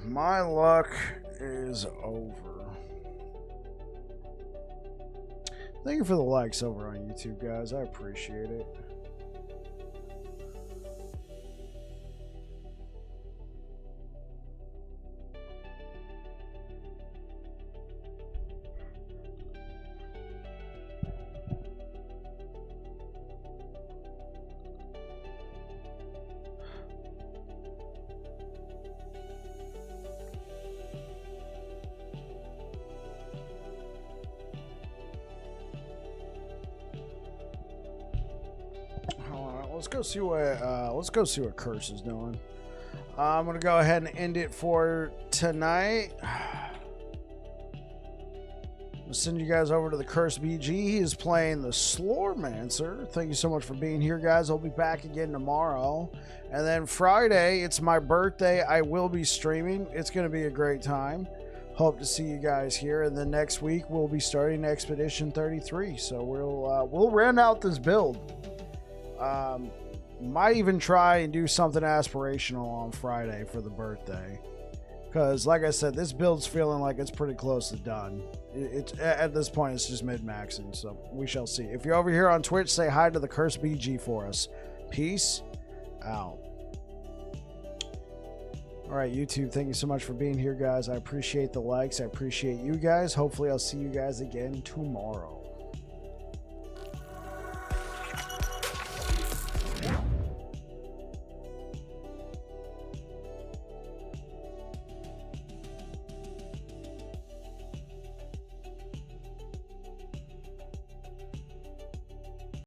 My luck is over. Thank you for the likes over on YouTube, guys. I appreciate it. let's go see what Curse is doing. I'm gonna go ahead and end it for tonight. I'll send you guys over to the Curse BG. He is playing the Slormancer. Thank you so much for being here, guys. I'll be back again tomorrow. And then Friday, it's my birthday. I will be streaming. It's going to be a great time. Hope to see you guys here. And then next week, we'll be starting Expedition 33. So we'll round out this build. Might even try and do something aspirational on Friday for the birthday. Because, like I said, this build's feeling like it's pretty close to done. It's at this point, it's just mid-maxing, so we shall see. If you're over here on Twitch, say hi to the Curse BG for us. Peace out. All right, YouTube, thank you so much for being here, guys. I appreciate the likes. I appreciate you guys. Hopefully, I'll see you guys again tomorrow.